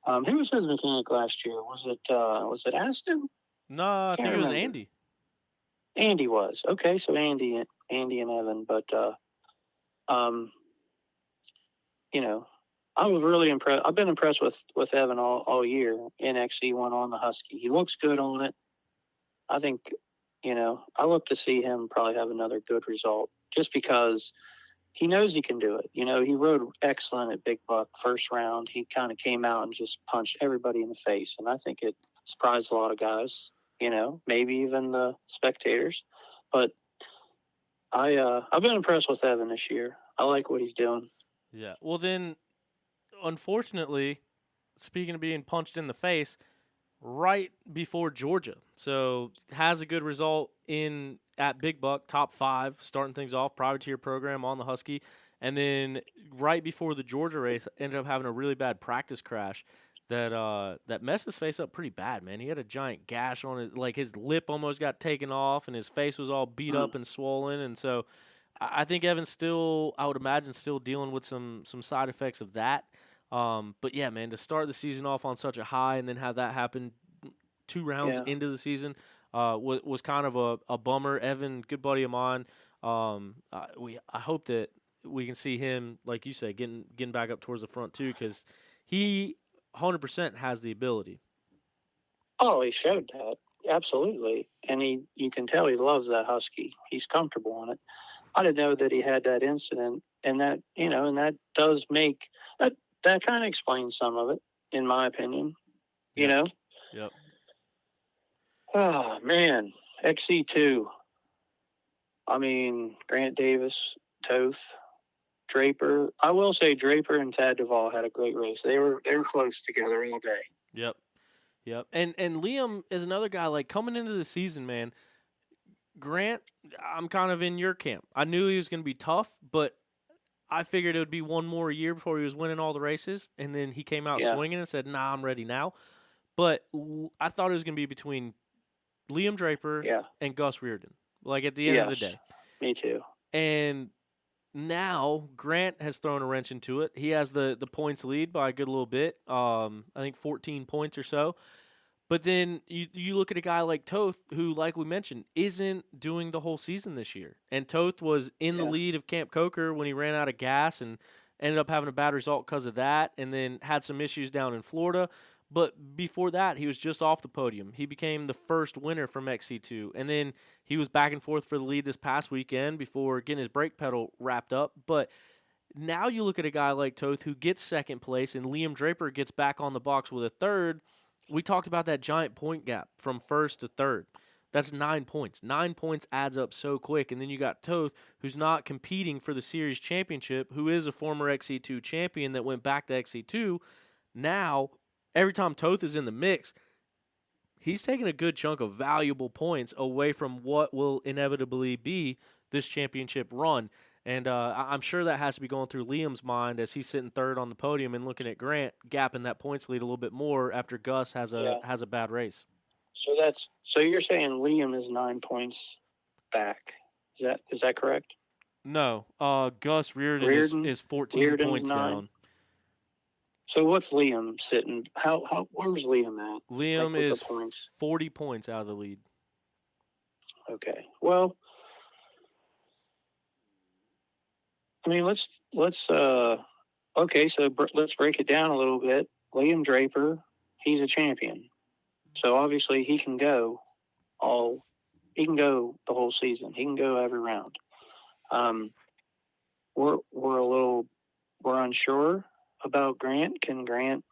C: Who was his mechanic last year? Was it Aston?
A: No, I think it was
C: remember.
A: Andy.
C: Andy was okay. So Andy and Evan, but I was really impressed. I've been impressed with Evan all year in XC1 on the Husky. He looks good on it. I think, I look to see him probably have another good result just because he knows he can do it. He rode excellent at Big Buck first round. He kind of came out and just punched everybody in the face. And I think it surprised a lot of guys, maybe even the spectators. But I've been impressed with Evan this year. I like what he's doing.
A: Yeah. Well, then, unfortunately, speaking of being punched in the face, right before Georgia, so has a good result at Big Buck, top 5, starting things off, privateer program on the Husky, and then right before the Georgia race, ended up having a really bad practice crash that messed his face up pretty bad, man. He had a giant gash on his lip almost got taken off, and his face was all beat up and swollen, and so I think Evan's still, I would imagine, still dealing with some side effects of that. But yeah, man, to start the season off on such a high and then have that happen 2 rounds into the season was kind of a bummer. Evan, good buddy of mine. I hope that we can see him, like you said, getting back up towards the front too, because he 100% has the ability.
C: Oh, he showed that absolutely, and you can tell he loves that Husky. He's comfortable on it. I didn't know that he had that incident, and that does make that kind of explains some of it, in my opinion.
A: Yep.
C: Oh man, XC2. I mean, Grant Davis, Toth, Draper. I will say Draper and Tad Duvall had a great race. They were close together all day.
A: Yep. And Liam is another guy, like, coming into the season, man. Grant, I'm kind of in your camp. I knew he was going to be tough, but I figured it would be one more year before he was winning all the races, and then he came out swinging and said, nah, I'm ready now. But I thought it was going to be between Liam Draper and Gus Reardon, like at the end of the day.
C: Me too.
A: And now Grant has thrown a wrench into it. He has the points lead by a good little bit, I think 14 points or so. But then you look at a guy like Toth, who, like we mentioned, isn't doing the whole season this year. And Toth was in the lead of Camp Coker when he ran out of gas and ended up having a bad result because of that, and then had some issues down in Florida. But before that, he was just off the podium. He became the first winner from XC2. And then he was back and forth for the lead this past weekend before getting his brake pedal wrapped up. But now you look at a guy like Toth who gets second place, and Liam Draper gets back on the box with a third. We talked about that giant point gap from first to third. That's 9 points. 9 points adds up so quick. And then you got Toth, who's not competing for the series championship, who is a former XC2 champion that went back to XC2. Now, every time Toth is in the mix, he's taking a good chunk of valuable points away from what will inevitably be this championship run. And I'm sure that has to be going through Liam's mind as he's sitting third on the podium and looking at Grant gapping that points lead a little bit more after Gus has a bad race.
C: So you're saying Liam is 9 points back? Is that correct?
A: No, Gus Reardon is 14 points down.
C: So what's Liam sitting? How where's Liam at?
A: Liam is 40 points out of the lead.
C: Okay. Well, I mean, let's okay, so let's break it down a little bit. Liam Draper, he's a champion. So obviously he can go the whole season. He can go every round. We're unsure about Grant. Can Grant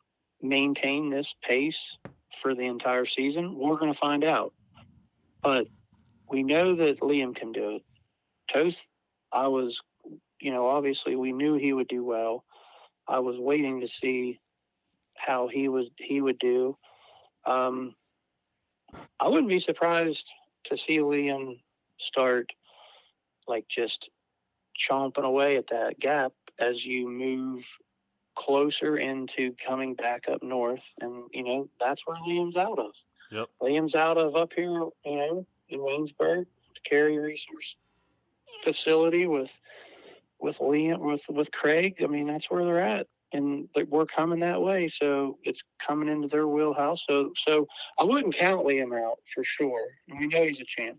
C: maintain this pace for the entire season? We're going to find out. But we know that Liam can do it. Toth, obviously we knew he would do well. I was waiting to see how he would do. I wouldn't be surprised to see Liam start like just chomping away at that gap as you move closer into coming back up north. And, that's where Liam's out of.
A: Yep.
C: Liam's out of up here, in Waynesburg, the Cary Resource Facility with Liam, with Craig. I mean, that's where they're at. And we're coming that way, so it's coming into their wheelhouse. So I wouldn't count Liam out for sure. We know he's a champ.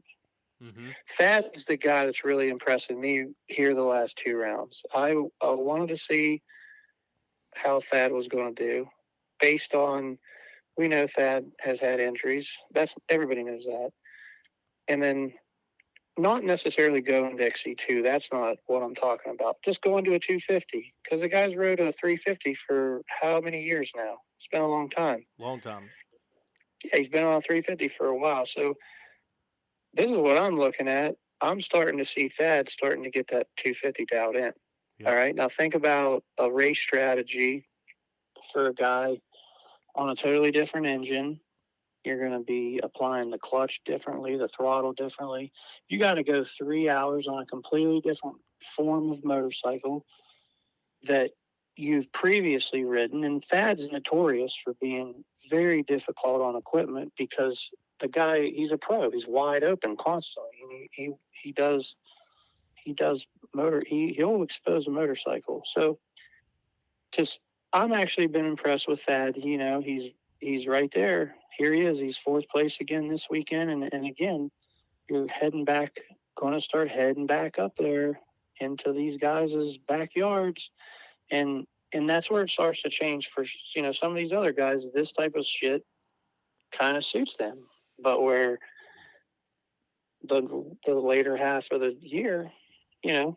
A: Mm-hmm.
C: Thad's the guy that's really impressing me here the last 2 rounds. I wanted to see how Thad was going to do based on, we know Thad has had injuries. Everybody knows that. And then not necessarily going to XC2. That's not what I'm talking about. Just going to a 250, because the guy's rode a 350 for how many years now? It's been a long time.
A: Long time.
C: Yeah, he's been on a 350 for a while. So this is what I'm looking at. I'm starting to see Thad starting to get that 250 dialed in. Yep. All right. Now think about a race strategy for a guy on a totally different engine. You're going to be applying the clutch differently, the throttle differently. You got to go 3 hours on a completely different form of motorcycle that you've previously ridden. And Thad's notorious for being very difficult on equipment because the guy, he's a pro. He's wide open constantly. He does motor. He'll expose a motorcycle. So I'm actually been impressed with Thad. He's right there. Here he is. He's 4th place again this weekend. And again, you're going to start heading back up there into these guys' backyards. And that's where it starts to change for, some of these other guys. This type of shit kind of suits them. But where the later half of the year, so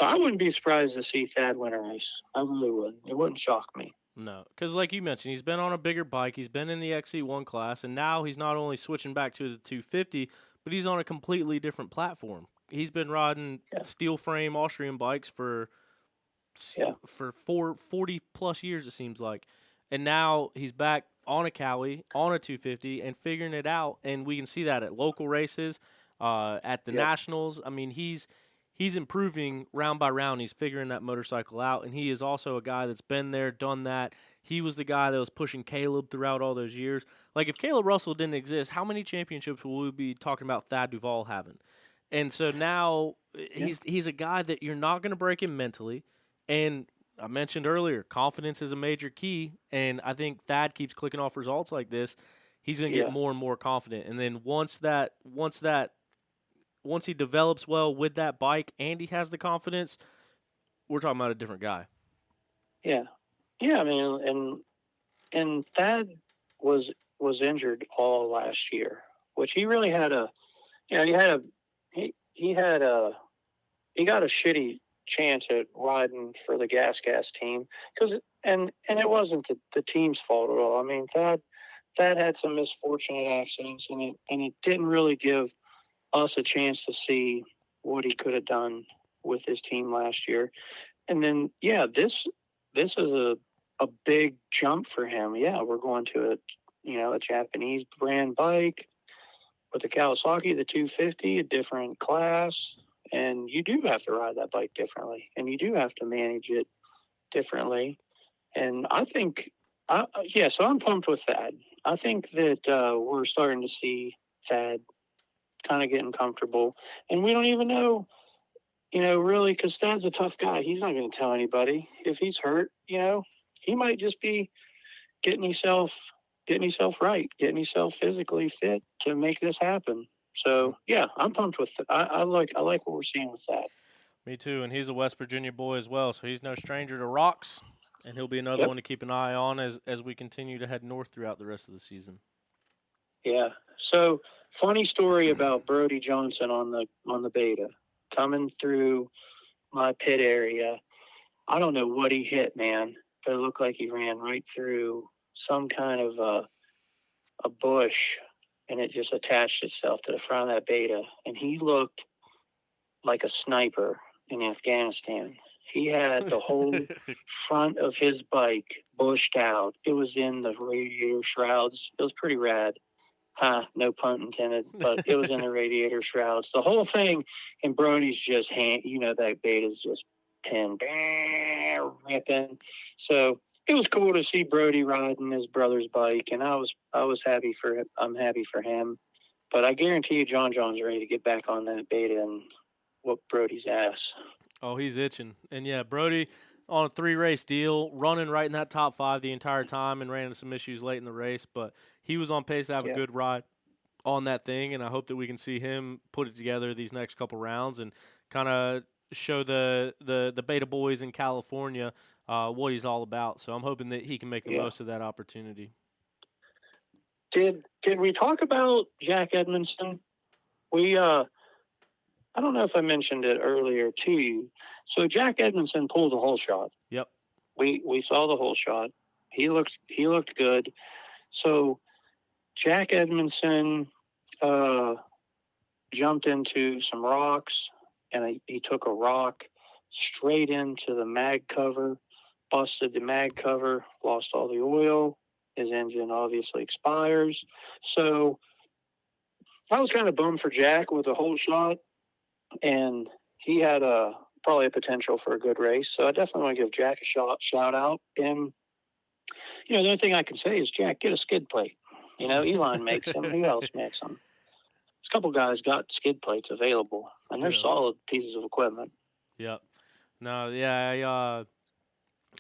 C: I wouldn't be surprised to see Thad win a race. I really wouldn't. It wouldn't shock me.
A: No, because like you mentioned, he's been on a bigger bike. He's been in the XC1 class, and now he's not only switching back to the 250, but he's on a completely different platform. He's been riding steel frame Austrian bikes for 40-plus years, it seems like. And now he's back on a Cowie, on a 250, and figuring it out. And we can see that at local races, at the Nationals. I mean, he's improving round by round. He's figuring that motorcycle out, and he is also a guy that's been there, done that. He was the guy that was pushing Caleb throughout all those years. Like, if Caleb Russell didn't exist, how many championships will we be talking about Thad Duval having? And so now he's a guy that you're not going to break him mentally. And I mentioned earlier, confidence is a major key, and I think Thad keeps clicking off results like this. He's going to get more and more confident. And then once he develops well with that bike and he has the confidence, we're talking about a different guy.
C: Yeah. Yeah, I mean, and Thad was injured all last year, which he really had he got a shitty chance at riding for the Gas team and it wasn't the team's fault at all. I mean, Thad had some misfortunate accidents and it didn't really give us a chance to see what he could have done with his team last year. And then, this is a big jump for him. Yeah, we're going to a Japanese brand bike with the Kawasaki, the 250, a different class. And you do have to ride that bike differently, and you do have to manage it differently. And I think, so I'm pumped with Thad. I think that we're starting to see Thad kind of getting comfortable. And we don't even know, really, because Thad's a tough guy. He's not going to tell anybody. If he's hurt, he might just be getting himself right, getting himself physically fit to make this happen. So, I'm pumped with it. I like what we're seeing with that.
A: Me too, and he's a West Virginia boy as well, so he's no stranger to rocks, and he'll be another one to keep an eye on as we continue to head north throughout the rest of the season.
C: Yeah. So, funny story about Brody Johnson on the beta coming through my pit area. I don't know what he hit, man, but it looked like he ran right through some kind of a bush, and it just attached itself to the front of that Beta, and he looked like a sniper in Afghanistan. He had the whole front of his bike bushed out. It was in the radiator shrouds. It was pretty rad. No pun intended, but it was in the radiator shrouds. The whole thing, and Brody's just that Beta's just pinned, ripping. So it was cool to see Brody riding his brother's bike, and I was happy for him. I'm happy for him, but I guarantee you, John's ready to get back on that Beta and whoop Brody's ass.
A: Oh, he's itching. And, yeah, Brody on a 3-race deal, running right in that top 5 the entire time and ran into some issues late in the race. But he was on pace to have a good ride on that thing, and I hope that we can see him put it together these next couple rounds and kind of show the Beta boys in California what he's all about. So I'm hoping that he can make the most of that opportunity.
C: Did we talk about Jack Edmondson? We I don't know if I mentioned it earlier to you. So Jack Edmondson pulled the whole shot.
A: Yep.
C: We saw the whole shot. He looked good. So Jack Edmondson jumped into some rocks, and he took a rock straight into the mag cover, busted the mag cover, lost all the oil. His engine obviously expires. So I was kind of bummed for Jack with the whole shot. And he had probably a potential for a good race. So I definitely want to give Jack a shout out. And, the only thing I can say is, Jack, get a skid plate. Elon makes them. Who else makes them? There's a couple guys got skid plates available, and they're solid pieces of equipment.
A: Yep. No, yeah,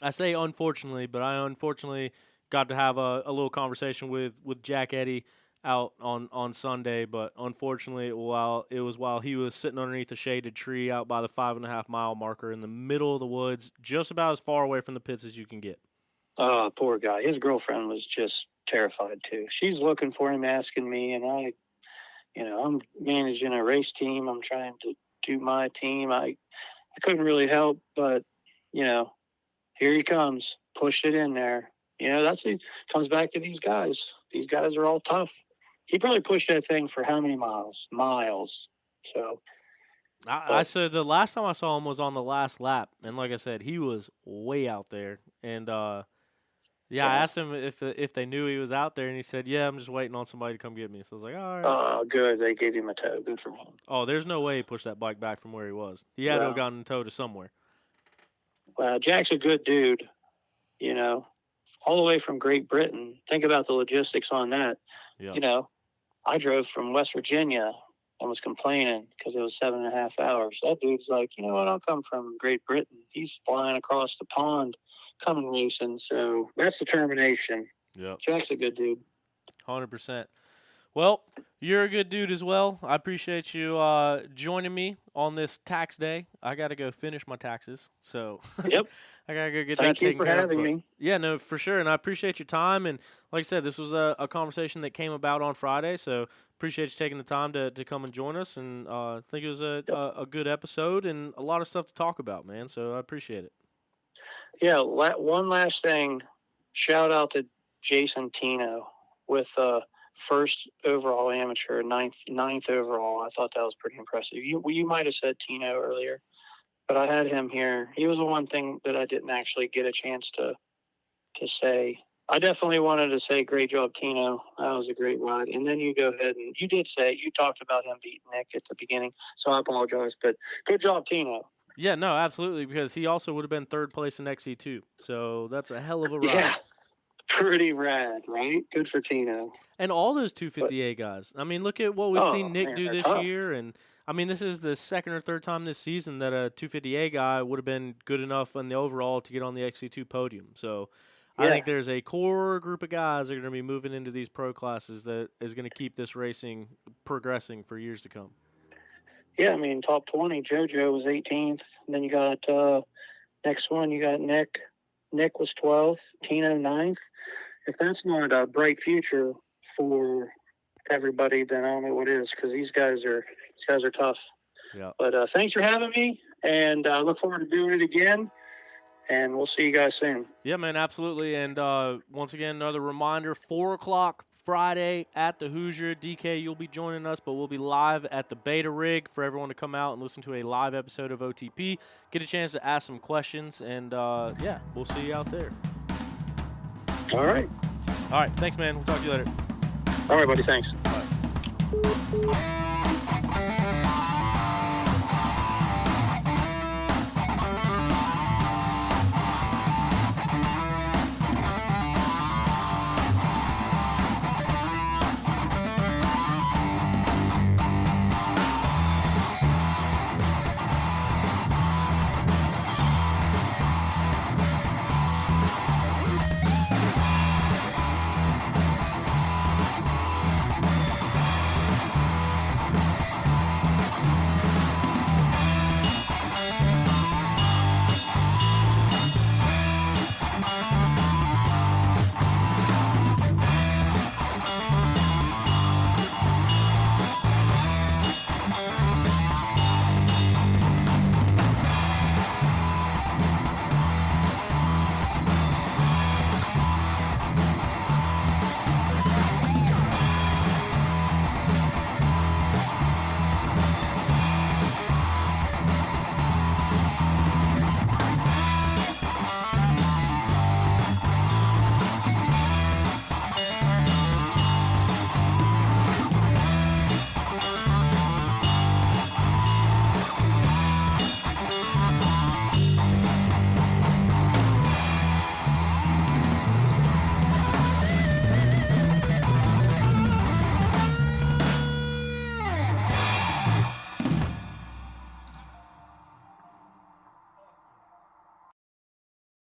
A: I say unfortunately, but I unfortunately got to have a little conversation with Jack Eddy out on Sunday, but unfortunately, while he was sitting underneath a shaded tree out by the 5.5 mile marker in the middle of the woods, just about as far away from the pits as you can get.
C: Oh, poor guy. His girlfriend was just terrified too. She's looking for him, asking me, and I'm managing a race team. I'm trying to do my team. I couldn't really help, but here he comes, pushed it in there. It comes back to these guys. These guys are all tough. He probably pushed that thing for how many miles? Miles. So
A: I said the last time I saw him was on the last lap, and like I said, he was way out there. And I asked him if they knew he was out there, and he said, "Yeah, I'm just waiting on somebody to come get me." So I was like, "All right."
C: Oh, good. They gave him a tow. Good for him.
A: Oh, there's no way he pushed that bike back from where he was. He had to have gotten towed to somewhere.
C: Well, Jack's a good dude. All the way from Great Britain. Think about the logistics on that.
A: Yeah.
C: I drove from West Virginia and was complaining because it was 7.5 hours. That dude's like, you know what? I'll come from Great Britain. He's flying across the pond, coming racing. So that's determination.
A: Yeah.
C: Jack's a good dude.
A: 100%. Well, you're a good dude as well. I appreciate you joining me on this tax day. I got to go finish my taxes, so
C: yep.
A: I got to go get
C: Thank
A: that taken care of.
C: Thank you for having me.
A: Yeah, no, for sure, and I appreciate your time. And like I said, this was a conversation that came about on Friday, so appreciate you taking the time to come and join us. And I think it was a good episode and a lot of stuff to talk about, man, so I appreciate it.
C: Yeah, one last thing. Shout out to Jason Tino with first overall amateur, ninth overall. I thought that was pretty impressive. You might have said Tino earlier, but I had him here. He was the one thing that I didn't actually get a chance to say. I definitely wanted to say great job, Tino. That was a great ride. And then you go ahead and you talked about him beating Nick at the beginning, so I apologize. But good job, Tino.
A: Yeah, no, absolutely, because he also would have been third place in XC2. So that's a hell of a ride.
C: Yeah. Pretty rad, right? Good for Tino.
A: And all those 250A guys. I mean, look at what we've seen Nick do this year. And, I mean, this is the second or third time this season that a 250A guy would have been good enough in the overall to get on the XC2 podium. So I think there's a core group of guys that are going to be moving into these pro classes that is going to keep this racing progressing for years to come.
C: Yeah, I mean, top 20, JoJo was 18th. And then you got next one, you got Nick. Nick was 12th, Tino 9th. If that's not a bright future for everybody, then I don't know what is, because these guys are tough.
A: Yeah.
C: But thanks for having me, and I look forward to doing it again. and we'll see you guys soon.
A: Yeah, man, absolutely. And once again, another reminder, 4 o'clock Friday at the Hoosier. DK, you'll be joining us, but we'll be live at the Beta Rig for everyone to come out and listen to a live episode of OTP, get a chance to ask some questions, and, yeah, we'll see you out there.
C: All right.
A: All right, thanks, man. We'll talk to you later.
C: All right, buddy. Thanks.
A: Bye.